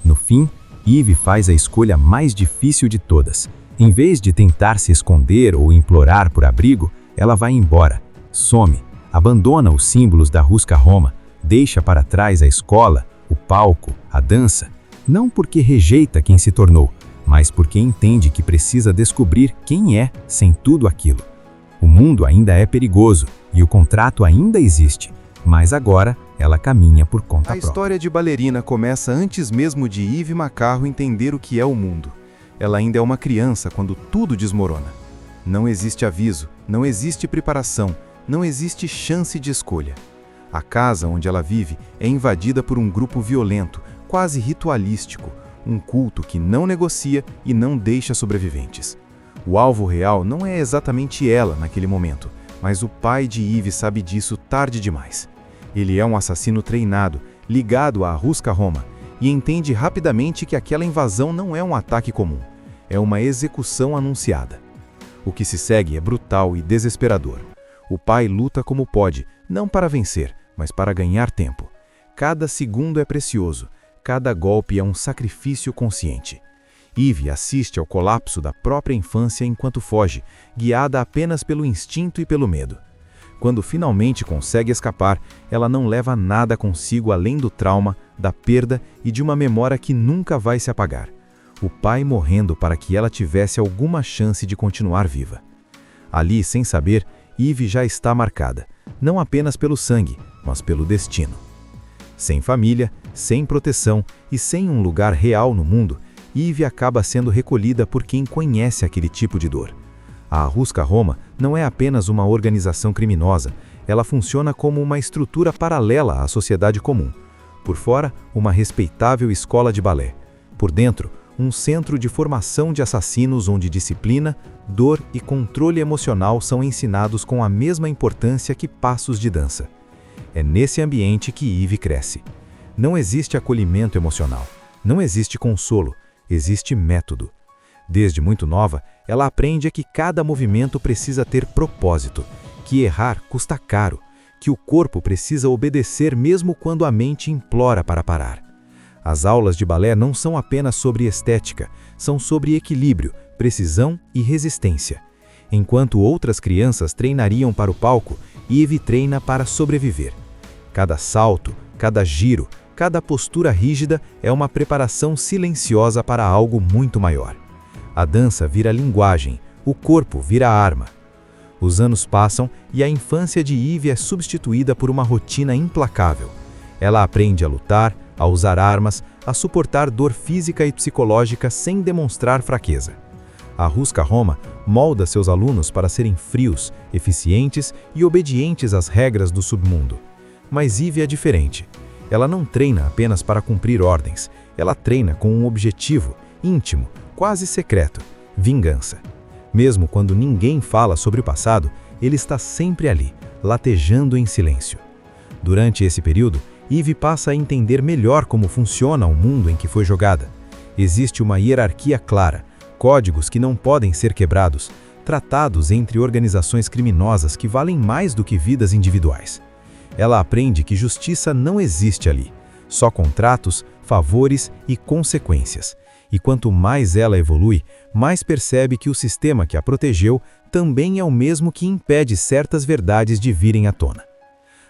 No fim, Eve faz a escolha mais difícil de todas. Em vez de tentar se esconder ou implorar por abrigo, ela vai embora. Some, abandona os símbolos da Ruska Roma, deixa para trás a escola, o palco, a dança, não porque rejeita quem se tornou, mas porque entende que precisa descobrir quem é sem tudo aquilo. O mundo ainda é perigoso e o contrato ainda existe, mas agora ela caminha por conta própria. A história de Ballerina começa antes mesmo de Eve Macarro entender o que é o mundo. Ela ainda é uma criança quando tudo desmorona. Não existe aviso, não existe preparação, não existe chance de escolha. A casa onde ela vive é invadida por um grupo violento, quase ritualístico, um culto que não negocia e não deixa sobreviventes. O alvo real não é exatamente ela naquele momento, mas o pai de Eve sabe disso tarde demais. Ele é um assassino treinado, ligado à Ruska Roma, e entende rapidamente que aquela invasão não é um ataque comum, é uma execução anunciada. O que se segue é brutal e desesperador. O pai luta como pode, não para vencer, mas para ganhar tempo. Cada segundo é precioso, cada golpe é um sacrifício consciente. Eve assiste ao colapso da própria infância enquanto foge, guiada apenas pelo instinto e pelo medo. Quando finalmente consegue escapar, ela não leva nada consigo além do trauma, da perda e de uma memória que nunca vai se apagar. O pai morrendo para que ela tivesse alguma chance de continuar viva. Ali, sem saber, Eve já está marcada, não apenas pelo sangue, mas pelo destino. Sem família, sem proteção e sem um lugar real no mundo, Eve acaba sendo recolhida por quem conhece aquele tipo de dor. A Hruska Roma não é apenas uma organização criminosa, ela funciona como uma estrutura paralela à sociedade comum. Por fora, uma respeitável escola de balé. Por dentro, um centro de formação de assassinos onde disciplina, dor e controle emocional são ensinados com a mesma importância que passos de dança. É nesse ambiente que Eve cresce. Não existe acolhimento emocional, não existe consolo, existe método. Desde muito nova, ela aprende que cada movimento precisa ter propósito, que errar custa caro, que o corpo precisa obedecer mesmo quando a mente implora para parar. As aulas de balé não são apenas sobre estética, são sobre equilíbrio, precisão e resistência. Enquanto outras crianças treinariam para o palco, Eve treina para sobreviver. Cada salto, cada giro, cada postura rígida é uma preparação silenciosa para algo muito maior. A dança vira linguagem, o corpo vira arma. Os anos passam e a infância de Eve é substituída por uma rotina implacável. Ela aprende a lutar, a usar armas, a suportar dor física e psicológica sem demonstrar fraqueza. A Hruska Roma molda seus alunos para serem frios, eficientes e obedientes às regras do submundo. Mas Eve é diferente. Ela não treina apenas para cumprir ordens, ela treina com um objetivo íntimo, quase secreto: vingança. Mesmo quando ninguém fala sobre o passado, ele está sempre ali, latejando em silêncio. Durante esse período, Eve passa a entender melhor como funciona o mundo em que foi jogada. Existe uma hierarquia clara, códigos que não podem ser quebrados, tratados entre organizações criminosas que valem mais do que vidas individuais. Ela aprende que justiça não existe ali, só contratos, favores e consequências. E quanto mais ela evolui, mais percebe que o sistema que a protegeu também é o mesmo que impede certas verdades de virem à tona.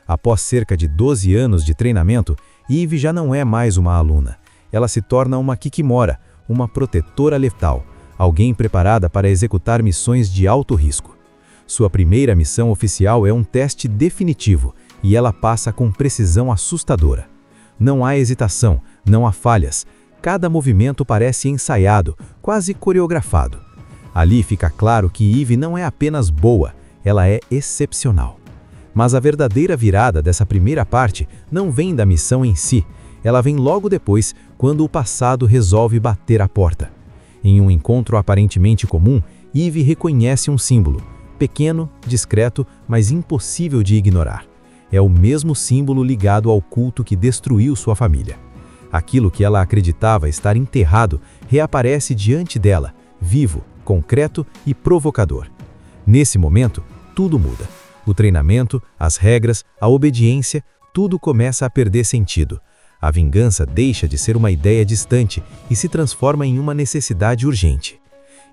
Após cerca de 12 anos de treinamento, Eve já não é mais uma aluna. Ela se torna uma Kikimora, uma protetora letal, alguém preparada para executar missões de alto risco. Sua primeira missão oficial é um teste definitivo, e ela passa com precisão assustadora. Não há hesitação, não há falhas. Cada movimento parece ensaiado, quase coreografado. Ali fica claro que Eve não é apenas boa, ela é excepcional. Mas a verdadeira virada dessa primeira parte não vem da missão em si, ela vem logo depois, quando o passado resolve bater a porta. Em um encontro aparentemente comum, Eve reconhece um símbolo, pequeno, discreto, mas impossível de ignorar. É o mesmo símbolo ligado ao culto que destruiu sua família. Aquilo que ela acreditava estar enterrado reaparece diante dela, vivo, concreto e provocador. Nesse momento, tudo muda. O treinamento, as regras, a obediência, tudo começa a perder sentido. A vingança deixa de ser uma ideia distante e se transforma em uma necessidade urgente.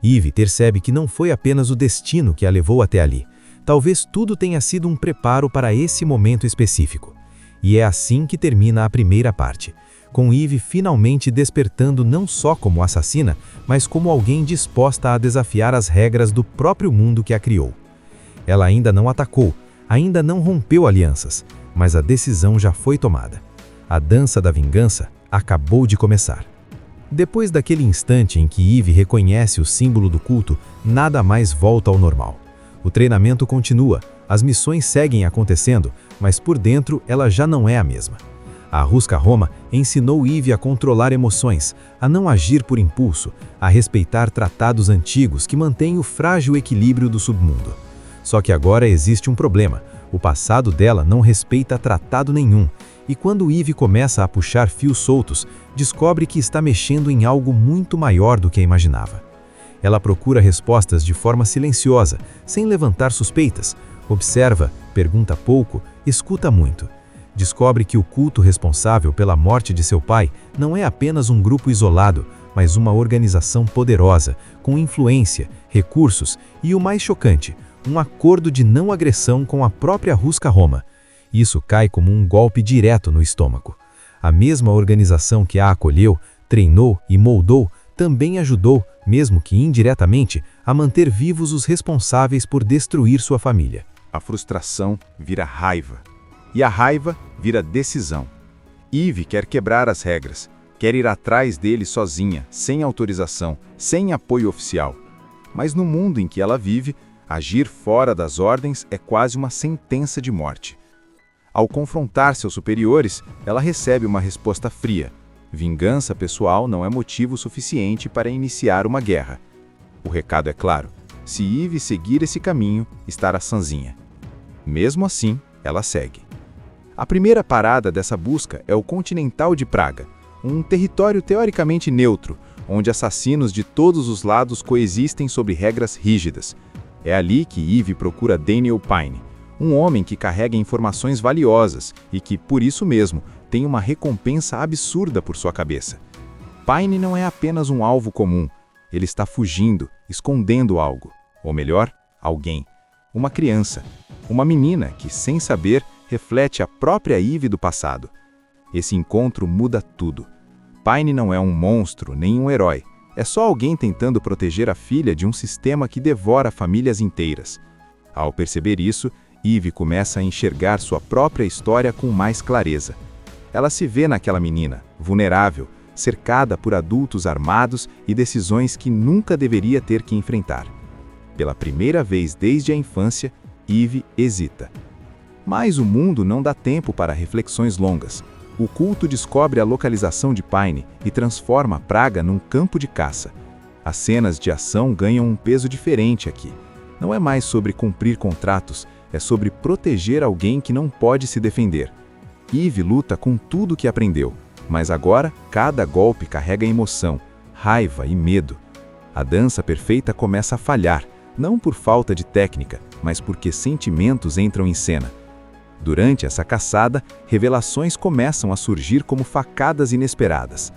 Eve percebe que não foi apenas o destino que a levou até ali. Talvez tudo tenha sido um preparo para esse momento específico. E é assim que termina a primeira parte, com Eve finalmente despertando não só como assassina, mas como alguém disposta a desafiar as regras do próprio mundo que a criou. Ela ainda não atacou, ainda não rompeu alianças, mas a decisão já foi tomada. A dança da vingança acabou de começar. Depois daquele instante em que Eve reconhece o símbolo do culto, nada mais volta ao normal. O treinamento continua, as missões seguem acontecendo, mas por dentro ela já não é a mesma. A Hruska Roma ensinou Eve a controlar emoções, a não agir por impulso, a respeitar tratados antigos que mantêm o frágil equilíbrio do submundo. Só que agora existe um problema. O passado dela não respeita tratado nenhum, e quando Eve começa a puxar fios soltos, descobre que está mexendo em algo muito maior do que imaginava. Ela procura respostas de forma silenciosa, sem levantar suspeitas. Observa, pergunta pouco, escuta muito. Descobre que o culto responsável pela morte de seu pai não é apenas um grupo isolado, mas uma organização poderosa, com influência, recursos e, o mais chocante, um acordo de não agressão com a própria Ruska Roma. Isso cai como um golpe direto no estômago. A mesma organização que a acolheu, treinou e moldou também ajudou, mesmo que indiretamente, a manter vivos os responsáveis por destruir sua família. A frustração vira raiva. E a raiva vira decisão. Eve quer quebrar as regras, quer ir atrás dele sozinha, sem autorização, sem apoio oficial. Mas no mundo em que ela vive, agir fora das ordens é quase uma sentença de morte. Ao confrontar seus superiores, ela recebe uma resposta fria. Vingança pessoal não é motivo suficiente para iniciar uma guerra. O recado é claro: se Eve seguir esse caminho, estará sozinha. Mesmo assim, ela segue. A primeira parada dessa busca é o Continental de Praga, um território teoricamente neutro, onde assassinos de todos os lados coexistem sob regras rígidas. É ali que Eve procura Daniel Pine, um homem que carrega informações valiosas e que, por isso mesmo, tem uma recompensa absurda por sua cabeça. Pine não é apenas um alvo comum, ele está fugindo, escondendo algo, ou melhor, alguém. Uma criança, uma menina que, sem saber, reflete a própria Eve do passado. Esse encontro muda tudo. Pine não é um monstro, nem um herói. É só alguém tentando proteger a filha de um sistema que devora famílias inteiras. Ao perceber isso, Eve começa a enxergar sua própria história com mais clareza. Ela se vê naquela menina, vulnerável, cercada por adultos armados e decisões que nunca deveria ter que enfrentar. Pela primeira vez desde a infância, Eve hesita. Mas o mundo não dá tempo para reflexões longas. O culto descobre a localização de Pine e transforma a Praga num campo de caça. As cenas de ação ganham um peso diferente aqui. Não é mais sobre cumprir contratos, é sobre proteger alguém que não pode se defender. Eve luta com tudo que aprendeu, mas agora cada golpe carrega emoção, raiva e medo. A dança perfeita começa a falhar, não por falta de técnica, mas porque sentimentos entram em cena. Durante essa caçada, revelações começam a surgir como facadas inesperadas.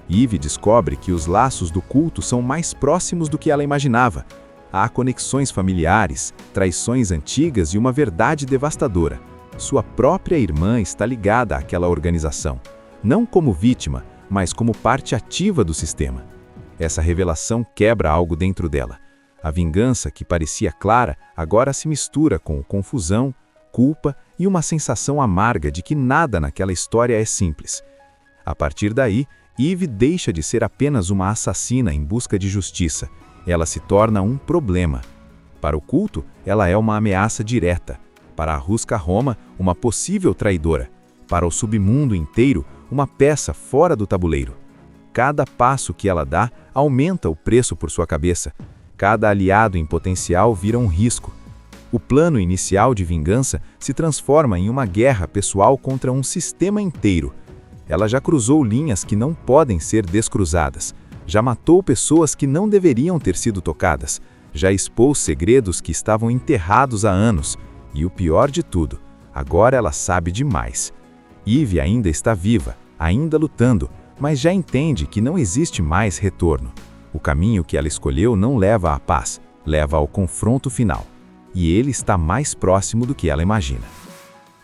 Eve descobre que os laços do culto são mais próximos do que ela imaginava. Há conexões familiares, traições antigas e uma verdade devastadora. Sua própria irmã está ligada àquela organização, não como vítima, mas como parte ativa do sistema. Essa revelação quebra algo dentro dela. A vingança, que parecia clara, agora se mistura com confusão, culpa e uma sensação amarga de que nada naquela história é simples. A partir daí, Eve deixa de ser apenas uma assassina em busca de justiça. Ela se torna um problema. Para o culto, ela é uma ameaça direta. Para a Ruska Roma, uma possível traidora. Para o submundo inteiro, uma peça fora do tabuleiro. Cada passo que ela dá aumenta o preço por sua cabeça. Cada aliado em potencial vira um risco. O plano inicial de vingança se transforma em uma guerra pessoal contra um sistema inteiro. Ela já cruzou linhas que não podem ser descruzadas. Já matou pessoas que não deveriam ter sido tocadas. Já expôs segredos que estavam enterrados há anos. E o pior de tudo, agora ela sabe demais. Eve ainda está viva, ainda lutando, mas já entende que não existe mais retorno. O caminho que ela escolheu não leva à paz, leva ao confronto final. E ele está mais próximo do que ela imagina.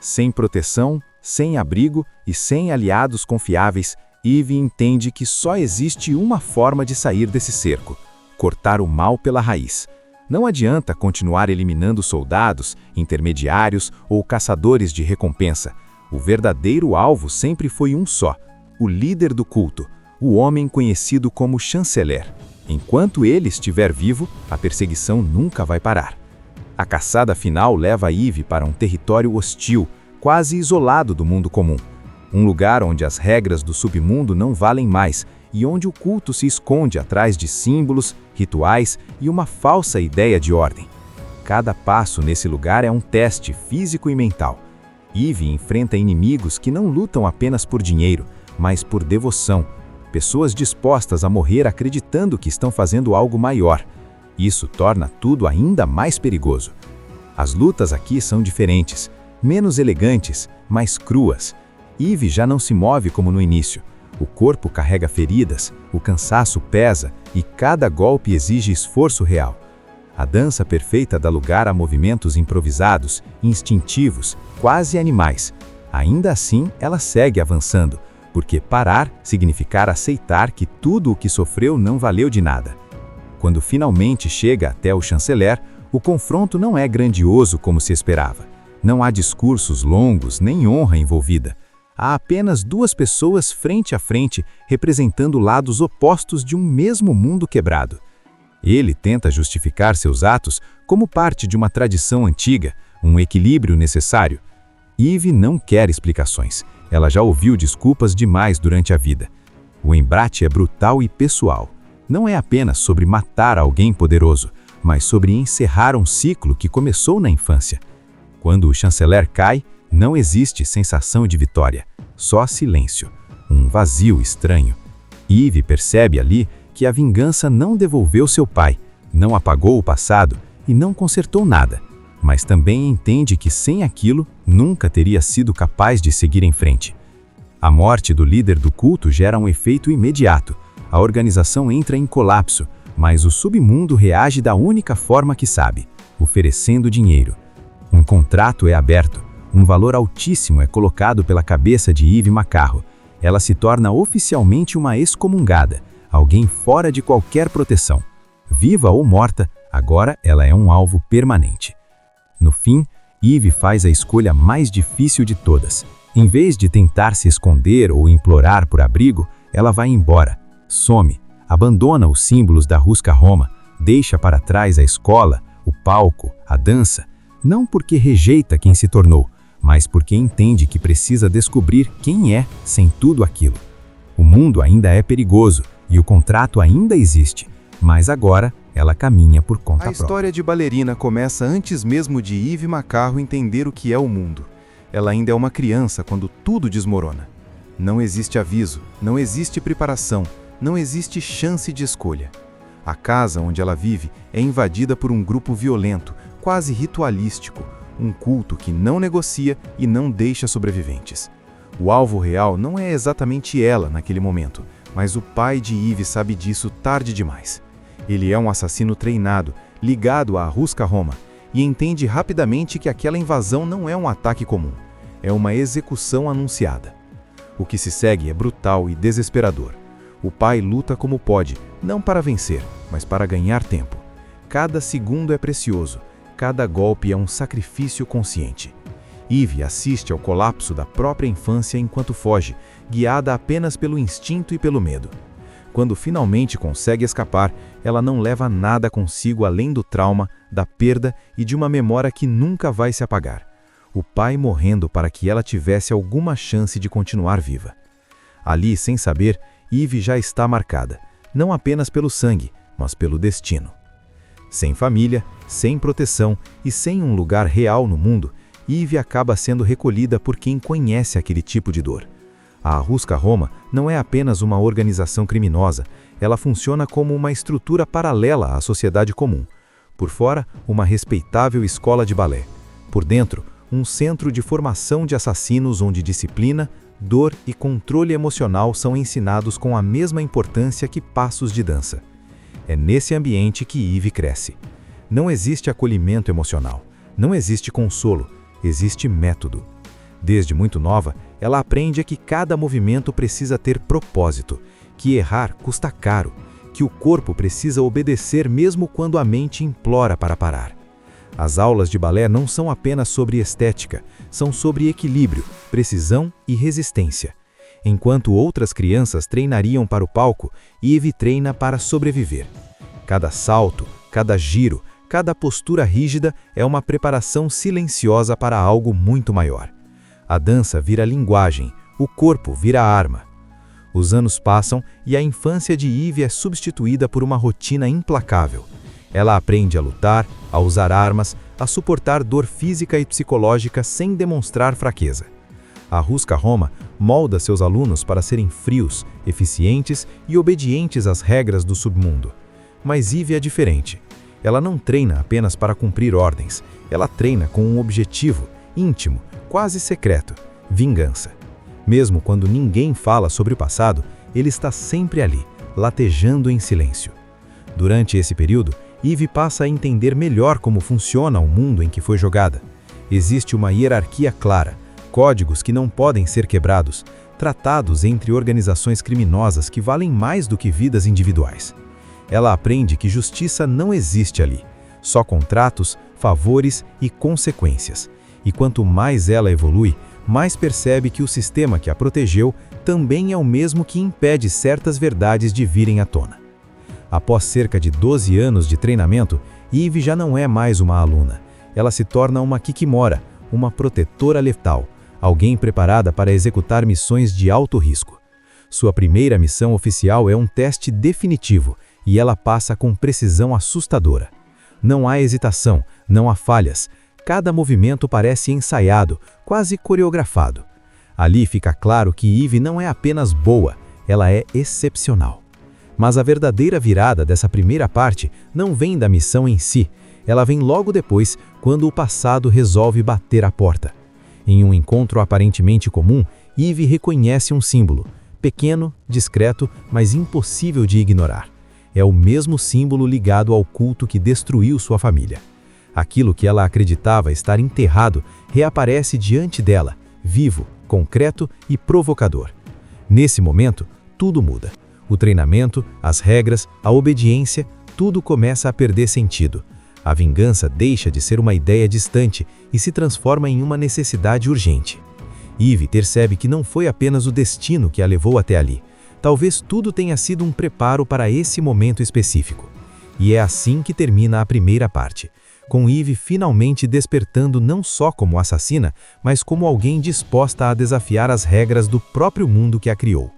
Sem proteção, sem abrigo e sem aliados confiáveis, Eve entende que só existe uma forma de sair desse cerco: cortar o mal pela raiz. Não adianta continuar eliminando soldados, intermediários ou caçadores de recompensa. O verdadeiro alvo sempre foi um só: o líder do culto, o homem conhecido como chanceler. Enquanto ele estiver vivo, a perseguição nunca vai parar. A caçada final leva Eve para um território hostil, quase isolado do mundo comum. Um lugar onde as regras do submundo não valem mais e onde o culto se esconde atrás de símbolos, rituais e uma falsa ideia de ordem. Cada passo nesse lugar é um teste físico e mental. Eve enfrenta inimigos que não lutam apenas por dinheiro, mas por devoção. Pessoas dispostas a morrer acreditando que estão fazendo algo maior. Isso torna tudo ainda mais perigoso. As lutas aqui são diferentes, menos elegantes, mais cruas. Eve já não se move como no início. O corpo carrega feridas, o cansaço pesa e cada golpe exige esforço real. A dança perfeita dá lugar a movimentos improvisados, instintivos, quase animais. Ainda assim, ela segue avançando, porque parar significar aceitar que tudo o que sofreu não valeu de nada. Quando finalmente chega até o chanceler, o confronto não é grandioso como se esperava. Não há discursos longos nem honra envolvida. Há apenas duas pessoas frente a frente, representando lados opostos de um mesmo mundo quebrado. Ele tenta justificar seus atos como parte de uma tradição antiga, um equilíbrio necessário. Eve não quer explicações. Ela já ouviu desculpas demais durante a vida. O embate é brutal e pessoal. Não é apenas sobre matar alguém poderoso, mas sobre encerrar um ciclo que começou na infância. Quando o chanceler cai, não existe sensação de vitória, só silêncio, um vazio estranho. Eve percebe ali que a vingança não devolveu seu pai, não apagou o passado e não consertou nada, mas também entende que sem aquilo nunca teria sido capaz de seguir em frente. A morte do líder do culto gera um efeito imediato. A organização entra em colapso, mas o submundo reage da única forma que sabe, oferecendo dinheiro. Um contrato é aberto, um valor altíssimo é colocado pela cabeça de Eve McCarro. Ela se torna oficialmente uma excomungada, alguém fora de qualquer proteção. Viva ou morta, agora ela é um alvo permanente. No fim, Eve faz a escolha mais difícil de todas. Em vez de tentar se esconder ou implorar por abrigo, ela vai embora, some, abandona os símbolos da Rusca Roma, deixa para trás a escola, o palco, a dança, não porque rejeita quem se tornou, mas porque entende que precisa descobrir quem é sem tudo aquilo. O mundo ainda é perigoso e o contrato ainda existe, mas agora ela caminha por conta própria. A história de Ballerina começa antes mesmo de Eve McCarro entender o que é o mundo. Ela ainda é uma criança quando tudo desmorona. Não existe aviso, não existe preparação, não existe chance de escolha. A casa onde ela vive é invadida por um grupo violento, quase ritualístico, um culto que não negocia e não deixa sobreviventes. O alvo real não é exatamente ela naquele momento, mas o pai de Eve sabe disso tarde demais. Ele é um assassino treinado, ligado à Rusca Roma, e entende rapidamente que aquela invasão não é um ataque comum, é uma execução anunciada. O que se segue é brutal e desesperador. O pai luta como pode, não para vencer, mas para ganhar tempo. Cada segundo é precioso, cada golpe é um sacrifício consciente. Eve assiste ao colapso da própria infância enquanto foge, guiada apenas pelo instinto e pelo medo. Quando finalmente consegue escapar, ela não leva nada consigo além do trauma, da perda e de uma memória que nunca vai se apagar. O pai morrendo para que ela tivesse alguma chance de continuar viva. Ali, sem saber, Eve já está marcada, não apenas pelo sangue, mas pelo destino. Sem família, sem proteção e sem um lugar real no mundo, Eve acaba sendo recolhida por quem conhece aquele tipo de dor. A Rusca Roma não é apenas uma organização criminosa, ela funciona como uma estrutura paralela à sociedade comum. Por fora, uma respeitável escola de balé. Por dentro, um centro de formação de assassinos onde disciplina, dor e controle emocional são ensinados com a mesma importância que passos de dança. É nesse ambiente que Eve cresce. Não existe acolhimento emocional, não existe consolo, existe método. Desde muito nova, ela aprende que cada movimento precisa ter propósito, que errar custa caro, que o corpo precisa obedecer mesmo quando a mente implora para parar. As aulas de balé não são apenas sobre estética, são sobre equilíbrio, precisão e resistência. Enquanto outras crianças treinariam para o palco, Eve treina para sobreviver. Cada salto, cada giro, cada postura rígida é uma preparação silenciosa para algo muito maior. A dança vira linguagem, o corpo vira arma. Os anos passam e a infância de Eve é substituída por uma rotina implacável. Ela aprende a lutar, a usar armas, a suportar dor física e psicológica sem demonstrar fraqueza. A Rusca Roma molda seus alunos para serem frios, eficientes e obedientes às regras do submundo. Mas Eve é diferente. Ela não treina apenas para cumprir ordens, ela treina com um objetivo íntimo, quase secreto: vingança. Mesmo quando ninguém fala sobre o passado, ele está sempre ali, latejando em silêncio. Durante esse período, Eve passa a entender melhor como funciona o mundo em que foi jogada. Existe uma hierarquia clara, códigos que não podem ser quebrados, tratados entre organizações criminosas que valem mais do que vidas individuais. Ela aprende que justiça não existe ali, só contratos, favores e consequências. E quanto mais ela evolui, mais percebe que o sistema que a protegeu também é o mesmo que impede certas verdades de virem à tona. Após cerca de 12 anos de treinamento, Eve já não é mais uma aluna. Ela se torna uma Kikimora, uma protetora letal, alguém preparada para executar missões de alto risco. Sua primeira missão oficial é um teste definitivo, e ela passa com precisão assustadora. Não há hesitação, não há falhas. Cada movimento parece ensaiado, quase coreografado. Ali fica claro que Eve não é apenas boa, ela é excepcional. Mas a verdadeira virada dessa primeira parte não vem da missão em si, ela vem logo depois, quando o passado resolve bater a porta. Em um encontro aparentemente comum, Eve reconhece um símbolo, pequeno, discreto, mas impossível de ignorar. É o mesmo símbolo ligado ao culto que destruiu sua família. Aquilo que ela acreditava estar enterrado reaparece diante dela, vivo, concreto e provocador. Nesse momento, tudo muda. O treinamento, as regras, a obediência, tudo começa a perder sentido. A vingança deixa de ser uma ideia distante e se transforma em uma necessidade urgente. Eve percebe que não foi apenas o destino que a levou até ali. Talvez tudo tenha sido um preparo para esse momento específico. E é assim que termina a primeira parte, com Eve finalmente despertando não só como assassina, mas como alguém disposta a desafiar as regras do próprio mundo que a criou.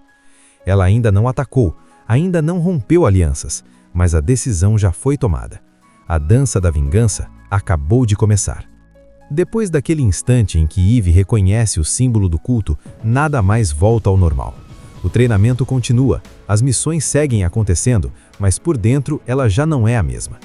Ela ainda não atacou, ainda não rompeu alianças, mas a decisão já foi tomada. A dança da vingança acabou de começar. Depois daquele instante em que Eve reconhece o símbolo do culto, nada mais volta ao normal. O treinamento continua, as missões seguem acontecendo, mas por dentro ela já não é a mesma.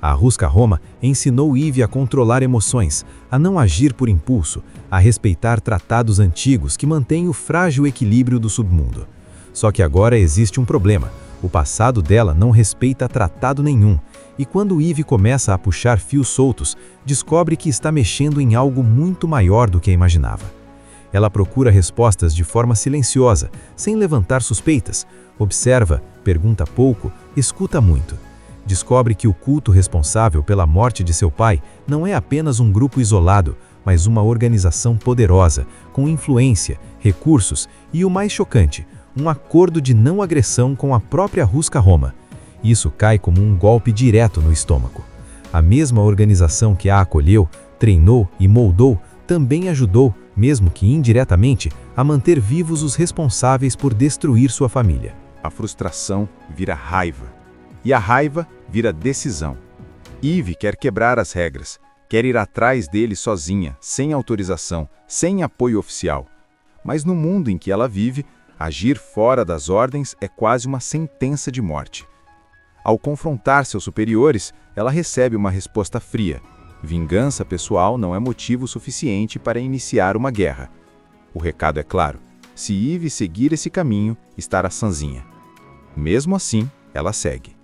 A Ruska Roma ensinou Eve a controlar emoções, a não agir por impulso, a respeitar tratados antigos que mantêm o frágil equilíbrio do submundo. Só que agora existe um problema. O passado dela não respeita tratado nenhum, e quando Eve começa a puxar fios soltos, descobre que está mexendo em algo muito maior do que imaginava. Ela procura respostas de forma silenciosa, sem levantar suspeitas. Observa, pergunta pouco, escuta muito. Descobre que o culto responsável pela morte de seu pai não é apenas um grupo isolado, mas uma organização poderosa, com influência, recursos e, o mais chocante, um acordo de não agressão com a própria Ruska Roma. Isso cai como um golpe direto no estômago. A mesma organização que a acolheu, treinou e moldou também ajudou, mesmo que indiretamente, a manter vivos os responsáveis por destruir sua família. A frustração vira raiva. E a raiva vira decisão. Eve quer quebrar as regras, quer ir atrás dele sozinha, sem autorização, sem apoio oficial. Mas no mundo em que ela vive, agir fora das ordens é quase uma sentença de morte. Ao confrontar seus superiores, ela recebe uma resposta fria. Vingança pessoal não é motivo suficiente para iniciar uma guerra. O recado é claro: se Eve seguir esse caminho, estará sozinha. Mesmo assim, ela segue.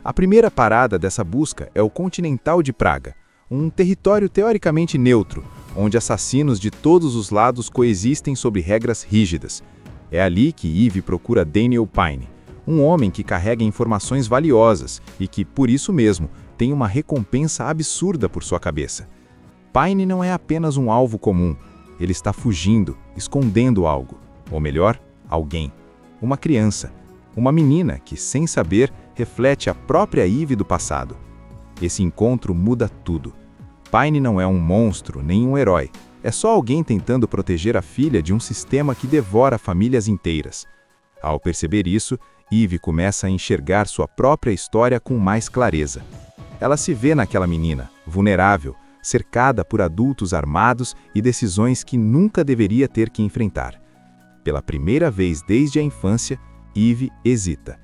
A primeira parada dessa busca é o Continental de Praga, um território teoricamente neutro, onde assassinos de todos os lados coexistem sob regras rígidas. É ali que Eve procura Daniel Pine, um homem que carrega informações valiosas e que, por isso mesmo, tem uma recompensa absurda por sua cabeça. Pine não é apenas um alvo comum, ele está fugindo, escondendo algo, ou melhor, alguém. Uma criança, uma menina que, sem saber, reflete a própria Eve do passado. Esse encontro muda tudo. Pine não é um monstro, nem um herói. É só alguém tentando proteger a filha de um sistema que devora famílias inteiras. Ao perceber isso, Eve começa a enxergar sua própria história com mais clareza. Ela se vê naquela menina, vulnerável, cercada por adultos armados e decisões que nunca deveria ter que enfrentar. Pela primeira vez desde a infância, Eve hesita.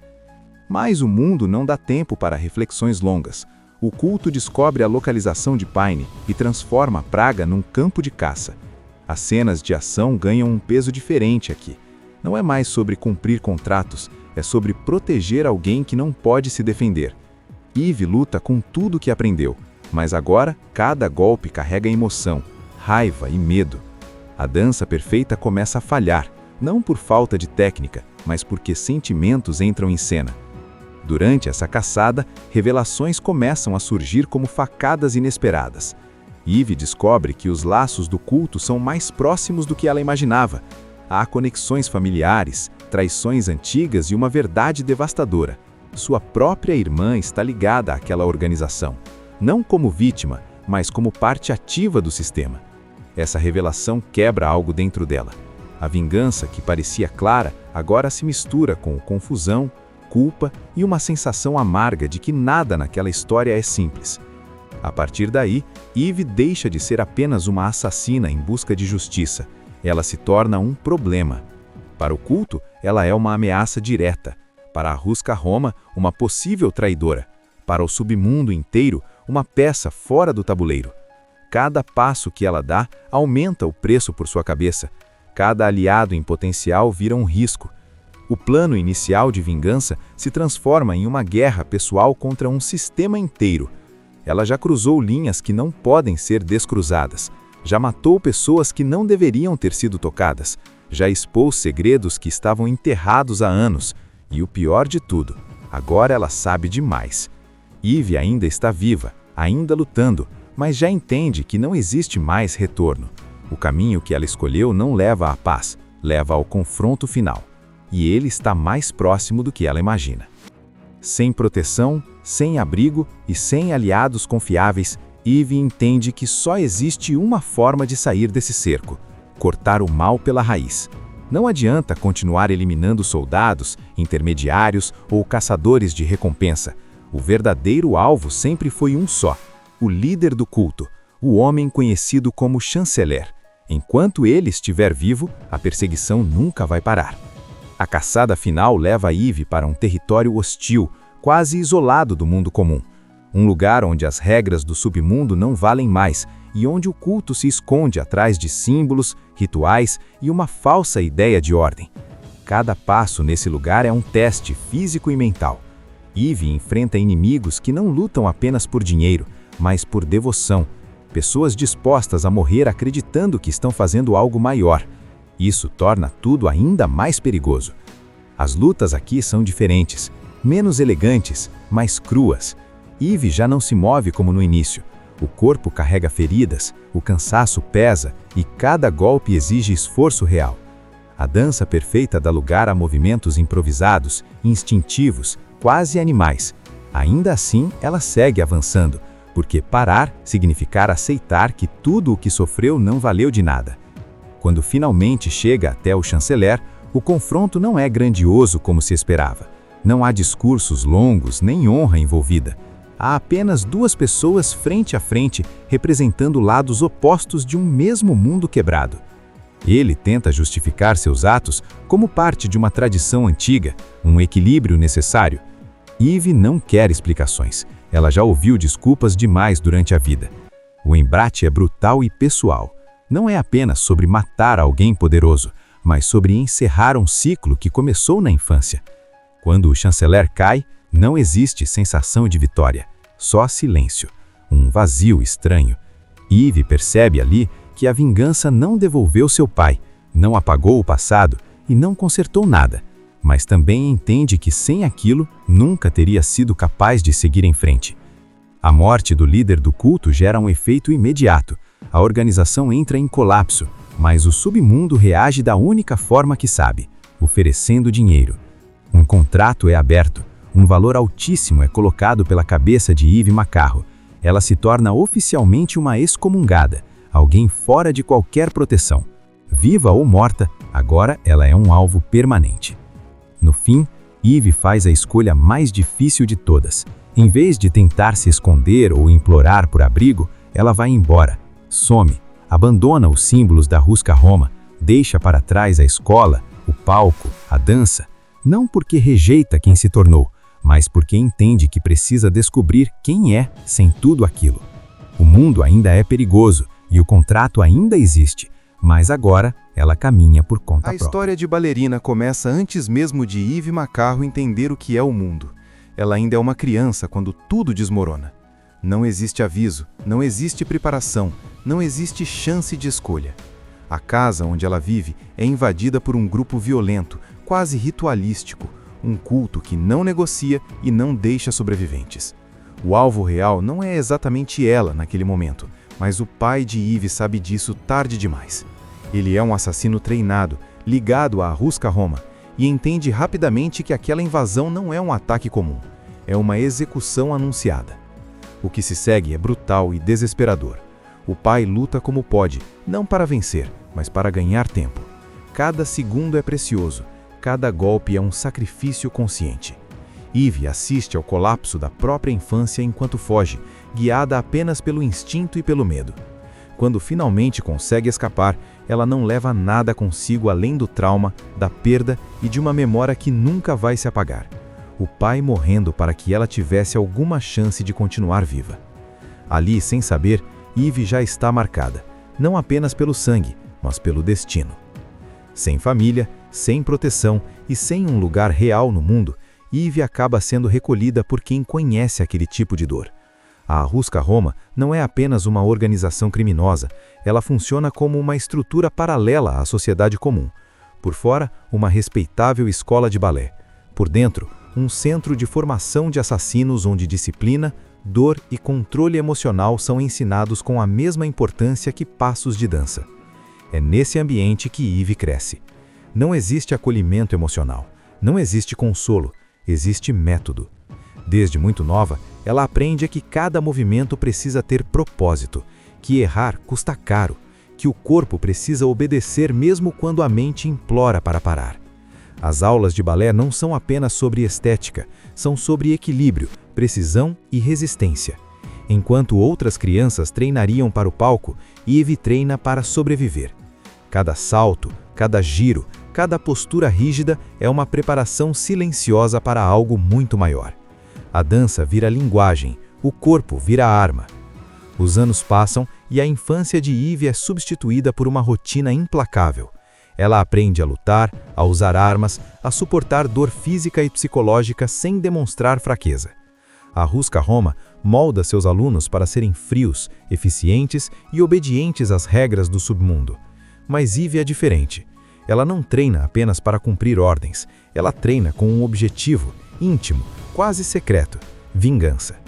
Mas o mundo não dá tempo para reflexões longas. O culto descobre a localização de Pine e transforma a Praga num campo de caça. As cenas de ação ganham um peso diferente aqui. Não é mais sobre cumprir contratos, é sobre proteger alguém que não pode se defender. Eve luta com tudo que aprendeu, mas agora cada golpe carrega emoção, raiva e medo. A dança perfeita começa a falhar, não por falta de técnica, mas porque sentimentos entram em cena. Durante essa caçada, revelações começam a surgir como facadas inesperadas. Eve descobre que os laços do culto são mais próximos do que ela imaginava. Há conexões familiares, traições antigas e uma verdade devastadora. Sua própria irmã está ligada àquela organização, não como vítima, mas como parte ativa do sistema. Essa revelação quebra algo dentro dela. A vingança, que parecia clara, agora se mistura com confusão, culpa e uma sensação amarga de que nada naquela história é simples. A partir daí, Eve deixa de ser apenas uma assassina em busca de justiça. Ela se torna um problema. Para o culto, ela é uma ameaça direta. Para a Rusca Roma, uma possível traidora. Para o submundo inteiro, uma peça fora do tabuleiro. Cada passo que ela dá aumenta o preço por sua cabeça. Cada aliado em potencial vira um risco. O plano inicial de vingança se transforma em uma guerra pessoal contra um sistema inteiro. Ela já cruzou linhas que não podem ser descruzadas. Já matou pessoas que não deveriam ter sido tocadas. Já expôs segredos que estavam enterrados há anos. E o pior de tudo, agora ela sabe demais. Eve ainda está viva, ainda lutando, mas já entende que não existe mais retorno. O caminho que ela escolheu não leva à paz, leva ao confronto final. E ele está mais próximo do que ela imagina. Sem proteção, sem abrigo e sem aliados confiáveis, Eve entende que só existe uma forma de sair desse cerco: cortar o mal pela raiz. Não adianta continuar eliminando soldados, intermediários ou caçadores de recompensa. O verdadeiro alvo sempre foi um só: o líder do culto, o homem conhecido como chanceler. Enquanto ele estiver vivo, a perseguição nunca vai parar. A caçada final leva Eve para um território hostil, quase isolado do mundo comum. Um lugar onde as regras do submundo não valem mais e onde o culto se esconde atrás de símbolos, rituais e uma falsa ideia de ordem. Cada passo nesse lugar é um teste físico e mental. Eve enfrenta inimigos que não lutam apenas por dinheiro, mas por devoção. Pessoas dispostas a morrer acreditando que estão fazendo algo maior. Isso torna tudo ainda mais perigoso. As lutas aqui são diferentes, menos elegantes, mais cruas. Eve já não se move como no início. O corpo carrega feridas, o cansaço pesa e cada golpe exige esforço real. A dança perfeita dá lugar a movimentos improvisados, instintivos, quase animais. Ainda assim, ela segue avançando, porque parar significar aceitar que tudo o que sofreu não valeu de nada. Quando finalmente chega até o chanceler, o confronto não é grandioso como se esperava. Não há discursos longos nem honra envolvida. Há apenas duas pessoas frente a frente, representando lados opostos de um mesmo mundo quebrado. Ele tenta justificar seus atos como parte de uma tradição antiga, um equilíbrio necessário. Eve não quer explicações. Ela já ouviu desculpas demais durante a vida. O embate é brutal e pessoal. Não é apenas sobre matar alguém poderoso, mas sobre encerrar um ciclo que começou na infância. Quando o chanceler cai, não existe sensação de vitória, só silêncio, um vazio estranho. Eve percebe ali que a vingança não devolveu seu pai, não apagou o passado e não consertou nada, mas também entende que sem aquilo nunca teria sido capaz de seguir em frente. A morte do líder do culto gera um efeito imediato. A organização entra em colapso, mas o submundo reage da única forma que sabe: oferecendo dinheiro. Um contrato é aberto. Um valor altíssimo é colocado pela cabeça de Eve Macarro. Ela se torna oficialmente uma excomungada, alguém fora de qualquer proteção. Viva ou morta, agora ela é um alvo permanente. No fim, Eve faz a escolha mais difícil de todas. Em vez de tentar se esconder ou implorar por abrigo, ela vai embora, some, abandona os símbolos da Rusca Roma, deixa para trás a escola, o palco, a dança, não porque rejeita quem se tornou, mas porque entende que precisa descobrir quem é sem tudo aquilo. O mundo ainda é perigoso e o contrato ainda existe, mas agora ela caminha por conta própria. A história de Ballerina começa antes mesmo de Eve Macarro entender o que é o mundo. ela ainda é uma criança quando tudo desmorona. Não existe aviso, não existe preparação, não existe chance de escolha. A casa onde ela vive é invadida por um grupo violento, quase ritualístico, um culto que não negocia e não deixa sobreviventes. O alvo real não é exatamente ela naquele momento, mas o pai de Eve sabe disso tarde demais. Ele é um assassino treinado, ligado à Ruska Roma, e entende rapidamente que aquela invasão não é um ataque comum, é uma execução anunciada. O que se segue é brutal e desesperador. O pai luta como pode, não para vencer, mas para ganhar tempo. Cada segundo é precioso, cada golpe é um sacrifício consciente. Eve assiste ao colapso da própria infância enquanto foge, guiada apenas pelo instinto e pelo medo. Quando finalmente consegue escapar, ela não leva nada consigo além do trauma, da perda e de uma memória que nunca vai se apagar. O pai morrendo para que ela tivesse alguma chance de continuar viva. Ali, sem saber, Eve já está marcada, não apenas pelo sangue, mas pelo destino. Sem família, sem proteção e sem um lugar real no mundo, Eve acaba sendo recolhida por quem conhece aquele tipo de dor. A Ruska Roma não é apenas uma organização criminosa, ela funciona como uma estrutura paralela à sociedade comum. Por fora, uma respeitável escola de balé. Por dentro, um centro de formação de assassinos onde disciplina, dor e controle emocional são ensinados com a mesma importância que passos de dança. É nesse ambiente que Eve cresce. Não existe acolhimento emocional, não existe consolo, existe método. Desde muito nova, ela aprende que cada movimento precisa ter propósito, que errar custa caro, que o corpo precisa obedecer mesmo quando a mente implora para parar. As aulas de balé não são apenas sobre estética, são sobre equilíbrio, precisão e resistência. Enquanto outras crianças treinariam para o palco, Eve treina para sobreviver. Cada salto, cada giro, cada postura rígida é uma preparação silenciosa para algo muito maior. A dança vira linguagem, o corpo vira arma. Os anos passam e a infância de Eve é substituída por uma rotina implacável. Ela aprende a lutar, a usar armas, a suportar dor física e psicológica sem demonstrar fraqueza. A Ruska Roma molda seus alunos para serem frios, eficientes e obedientes às regras do submundo. Mas Eve é diferente. Ela não treina apenas para cumprir ordens, ela treina com um objetivo íntimo, quase secreto: vingança.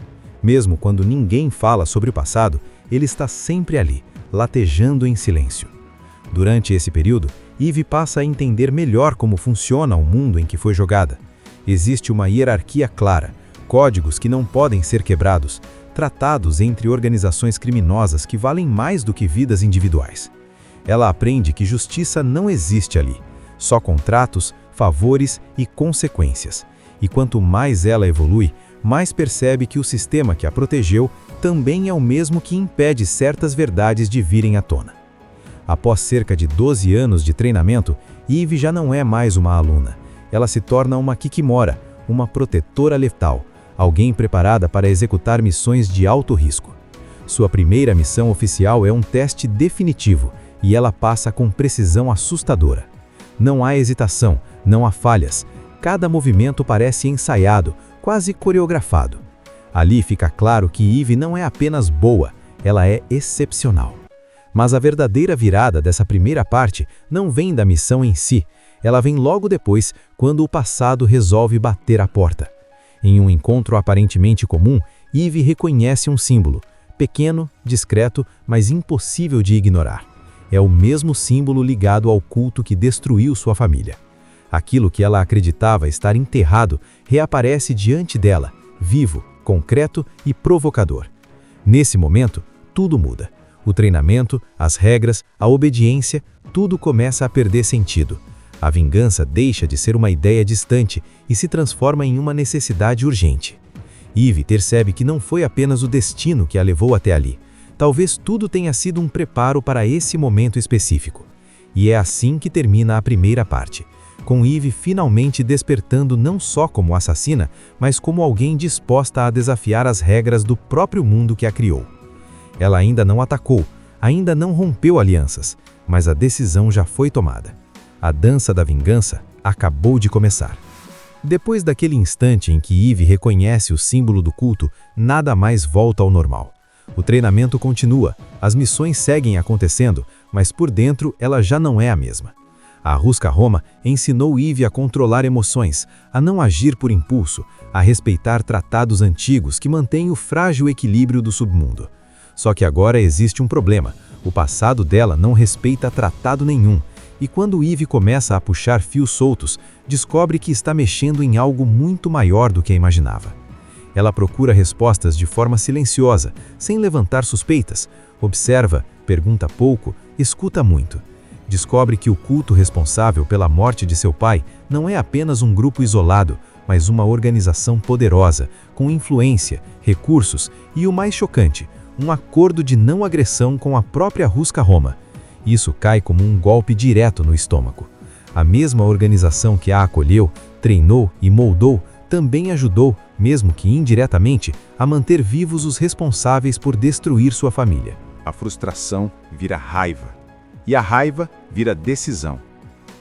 Mesmo quando ninguém fala sobre o passado, ele está sempre ali, latejando em silêncio. Durante esse período, Eve passa a entender melhor como funciona o mundo em que foi jogada. Existe uma hierarquia clara, códigos que não podem ser quebrados, tratados entre organizações criminosas que valem mais do que vidas individuais. Ela aprende que justiça não existe ali, só contratos, favores e consequências. E quanto mais ela evolui, mais percebe que o sistema que a protegeu também é o mesmo que impede certas verdades de virem à tona. Após cerca de 12 anos de treinamento, Eve já não é mais uma aluna. Ela se torna uma Kikimora, uma protetora letal, alguém preparada para executar missões de alto risco. Sua primeira missão oficial é um teste definitivo, e ela passa com precisão assustadora. Não há hesitação, não há falhas. Cada movimento parece ensaiado, quase coreografado. Ali fica claro que Eve não é apenas boa, ela é excepcional. Mas a verdadeira virada dessa primeira parte não vem da missão em si, ela vem logo depois, quando o passado resolve bater a porta. Em um encontro aparentemente comum, Eve reconhece um símbolo, pequeno, discreto, mas impossível de ignorar. É o mesmo símbolo ligado ao culto que destruiu sua família. Aquilo que ela acreditava estar enterrado reaparece diante dela, vivo, concreto e provocador. Nesse momento, tudo muda. O treinamento, as regras, a obediência, tudo começa a perder sentido. A vingança deixa de ser uma ideia distante e se transforma em uma necessidade urgente. Eve percebe que não foi apenas o destino que a levou até ali. Talvez tudo tenha sido um preparo para esse momento específico. E é assim que termina a primeira parte, com Eve finalmente despertando não só como assassina, mas como alguém disposta a desafiar as regras do próprio mundo que a criou. Ela ainda não atacou, ainda não rompeu alianças, mas a decisão já foi tomada. A dança da vingança acabou de começar. Depois daquele instante em que Eve reconhece o símbolo do culto, nada mais volta ao normal. O treinamento continua, as missões seguem acontecendo, mas por dentro ela já não é a mesma. A Ruska Roma ensinou Eve a controlar emoções, a não agir por impulso, a respeitar tratados antigos que mantêm o frágil equilíbrio do submundo. Só que agora existe um problema. O passado dela não respeita tratado nenhum, e quando Eve começa a puxar fios soltos, descobre que está mexendo em algo muito maior do que imaginava. Ela procura respostas de forma silenciosa, sem levantar suspeitas, observa, pergunta pouco, escuta muito. Descobre que o culto responsável pela morte de seu pai não é apenas um grupo isolado, mas uma organização poderosa, com influência, recursos e, o mais chocante, um acordo de não agressão com a própria Ruska Roma. Isso cai como um golpe direto no estômago. A mesma organização que a acolheu, treinou e moldou também ajudou, mesmo que indiretamente, a manter vivos os responsáveis por destruir sua família. A frustração vira raiva. E a raiva vira decisão.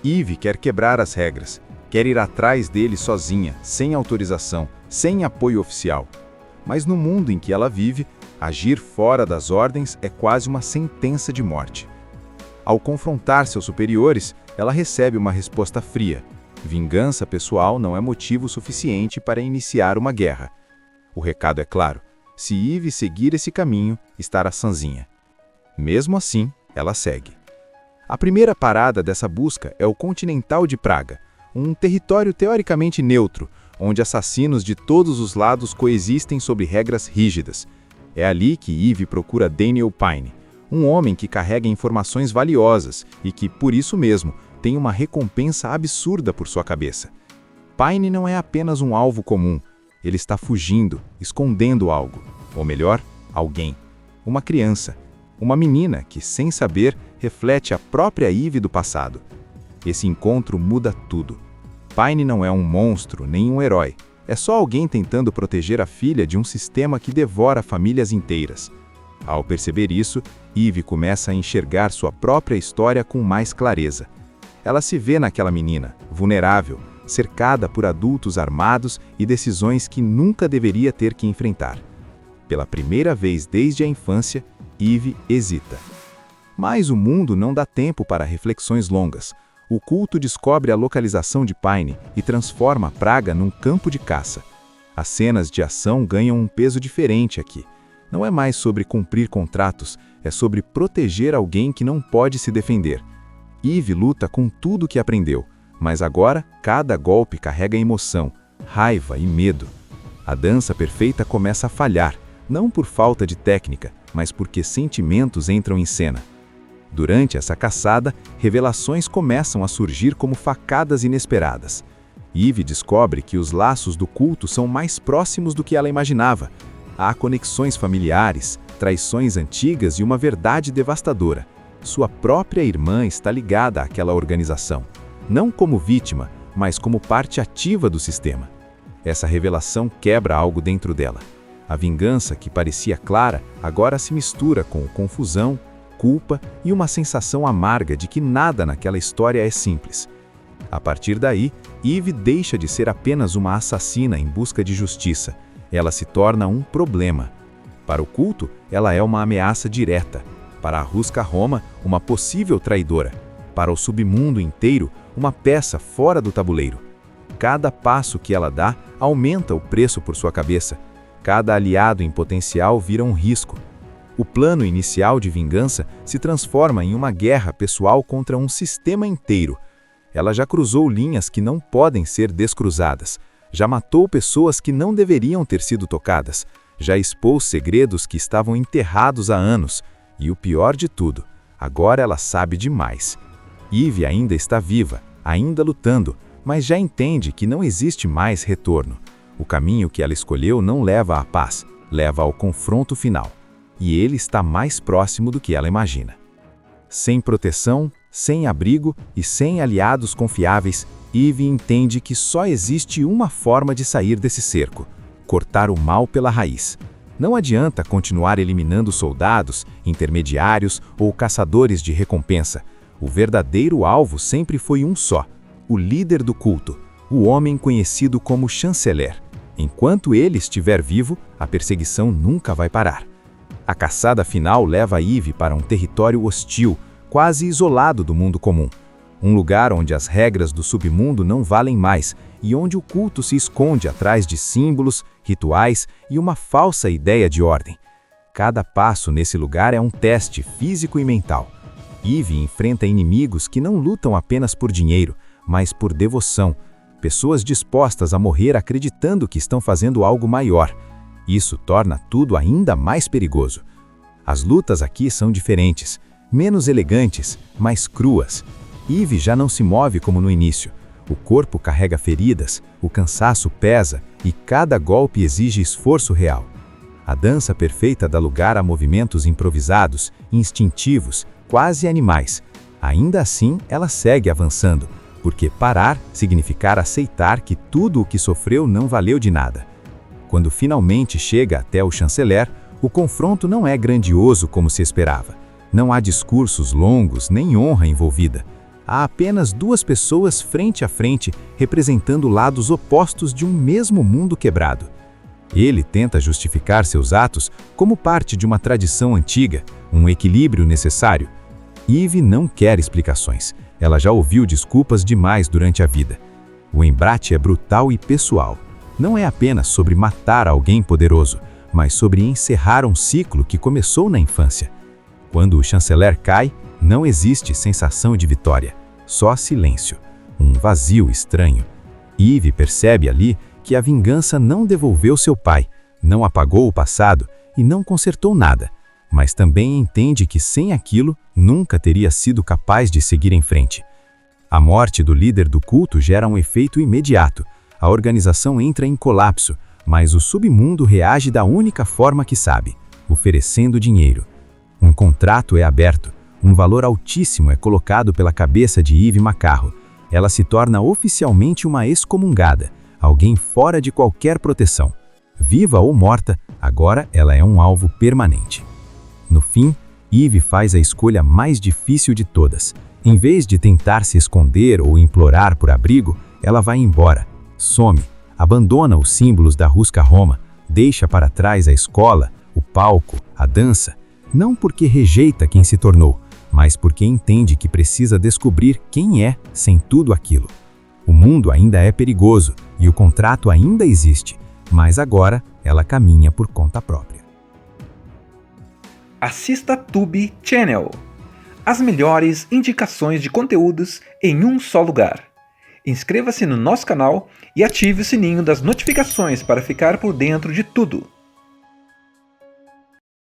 Eve quer quebrar as regras, quer ir atrás dele sozinha, sem autorização, sem apoio oficial. Mas no mundo em que ela vive, agir fora das ordens é quase uma sentença de morte. Ao confrontar seus superiores, ela recebe uma resposta fria. Vingança pessoal não é motivo suficiente para iniciar uma guerra. O recado é claro: se Eve seguir esse caminho, estará sozinha. Mesmo assim, ela segue. A primeira parada dessa busca é o Continental de Praga, um território teoricamente neutro, onde assassinos de todos os lados coexistem sob regras rígidas. É ali que Eve procura Daniel Pine, um homem que carrega informações valiosas e que, por isso mesmo, tem uma recompensa absurda por sua cabeça. Pine não é apenas um alvo comum, ele está fugindo, escondendo algo, ou melhor, alguém. Uma criança, uma menina que, sem saber, reflete a própria Eve do passado. Esse encontro muda tudo. Pine não é um monstro, nem um herói. É só alguém tentando proteger a filha de um sistema que devora famílias inteiras. Ao perceber isso, Eve começa a enxergar sua própria história com mais clareza. Ela se vê naquela menina, vulnerável, cercada por adultos armados e decisões que nunca deveria ter que enfrentar. Pela primeira vez desde a infância, Eve hesita. Mas o mundo não dá tempo para reflexões longas. O culto descobre a localização de Pine e transforma a Praga num campo de caça. As cenas de ação ganham um peso diferente aqui. Não é mais sobre cumprir contratos, é sobre proteger alguém que não pode se defender. Eve luta com tudo o que aprendeu, mas agora cada golpe carrega emoção, raiva e medo. A dança perfeita começa a falhar, não por falta de técnica, mas porque sentimentos entram em cena. Durante essa caçada, revelações começam a surgir como facadas inesperadas. Eve descobre que os laços do culto são mais próximos do que ela imaginava. Há conexões familiares, traições antigas e uma verdade devastadora. Sua própria irmã está ligada àquela organização, não como vítima, mas como parte ativa do sistema. Essa revelação quebra algo dentro dela. A vingança, que parecia clara, agora se mistura com confusão, culpa e uma sensação amarga de que nada naquela história é simples. A partir daí, Eve deixa de ser apenas uma assassina em busca de justiça. Ela se torna um problema. Para o culto, ela é uma ameaça direta. Para a Ruska Roma, uma possível traidora. Para o submundo inteiro, uma peça fora do tabuleiro. Cada passo que ela dá aumenta o preço por sua cabeça. Cada aliado em potencial vira um risco. O plano inicial de vingança se transforma em uma guerra pessoal contra um sistema inteiro. Ela já cruzou linhas que não podem ser descruzadas. Já matou pessoas que não deveriam ter sido tocadas. Já expôs segredos que estavam enterrados há anos. E o pior de tudo, agora ela sabe demais. Eve ainda está viva, ainda lutando, mas já entende que não existe mais retorno. O caminho que ela escolheu não leva à paz, leva ao confronto final. E ele está mais próximo do que ela imagina. Sem proteção, sem abrigo e sem aliados confiáveis, Eve entende que só existe uma forma de sair desse cerco: cortar o mal pela raiz. Não adianta continuar eliminando soldados, intermediários ou caçadores de recompensa. O verdadeiro alvo sempre foi um só: o líder do culto, o homem conhecido como Chanceler. Enquanto ele estiver vivo, a perseguição nunca vai parar. A caçada final leva Eve para um território hostil, quase isolado do mundo comum. Um lugar onde as regras do submundo não valem mais e onde o culto se esconde atrás de símbolos, rituais e uma falsa ideia de ordem. Cada passo nesse lugar é um teste físico e mental. Eve enfrenta inimigos que não lutam apenas por dinheiro, mas por devoção. Pessoas dispostas a morrer acreditando que estão fazendo algo maior. Isso torna tudo ainda mais perigoso. As lutas aqui são diferentes, menos elegantes, mais cruas. Eve já não se move como no início. O corpo carrega feridas, o cansaço pesa e cada golpe exige esforço real. A dança perfeita dá lugar a movimentos improvisados, instintivos, quase animais. Ainda assim, ela segue avançando, porque parar significar aceitar que tudo o que sofreu não valeu de nada. Quando finalmente chega até o Chanceler, o confronto não é grandioso como se esperava. Não há discursos longos nem honra envolvida. Há apenas duas pessoas frente a frente, representando lados opostos de um mesmo mundo quebrado. Ele tenta justificar seus atos como parte de uma tradição antiga, um equilíbrio necessário. Eve não quer explicações. Ela já ouviu desculpas demais durante a vida. O embate é brutal e pessoal. Não é apenas sobre matar alguém poderoso, mas sobre encerrar um ciclo que começou na infância. Quando o Chanceler cai, não existe sensação de vitória, só silêncio, um vazio estranho. Eve percebe ali que a vingança não devolveu seu pai, não apagou o passado e não consertou nada, mas também entende que sem aquilo nunca teria sido capaz de seguir em frente. A morte do líder do culto gera um efeito imediato. A organização entra em colapso, mas o submundo reage da única forma que sabe, oferecendo dinheiro. Um contrato é aberto, um valor altíssimo é colocado pela cabeça de Eve Macarro. Ela se torna oficialmente uma excomungada, alguém fora de qualquer proteção. Viva ou morta, agora ela é um alvo permanente. No fim, Eve faz a escolha mais difícil de todas. Em vez de tentar se esconder ou implorar por abrigo, ela vai embora, some, abandona os símbolos da Rusca Roma, deixa para trás a escola, o palco, a dança, não porque rejeita quem se tornou, mas porque entende que precisa descobrir quem é sem tudo aquilo. O mundo ainda é perigoso e o contrato ainda existe, mas agora ela caminha por conta própria. Assista Tube Channel. As melhores indicações de conteúdos em um só lugar. Inscreva-se no nosso canal e ative o sininho das notificações para ficar por dentro de tudo.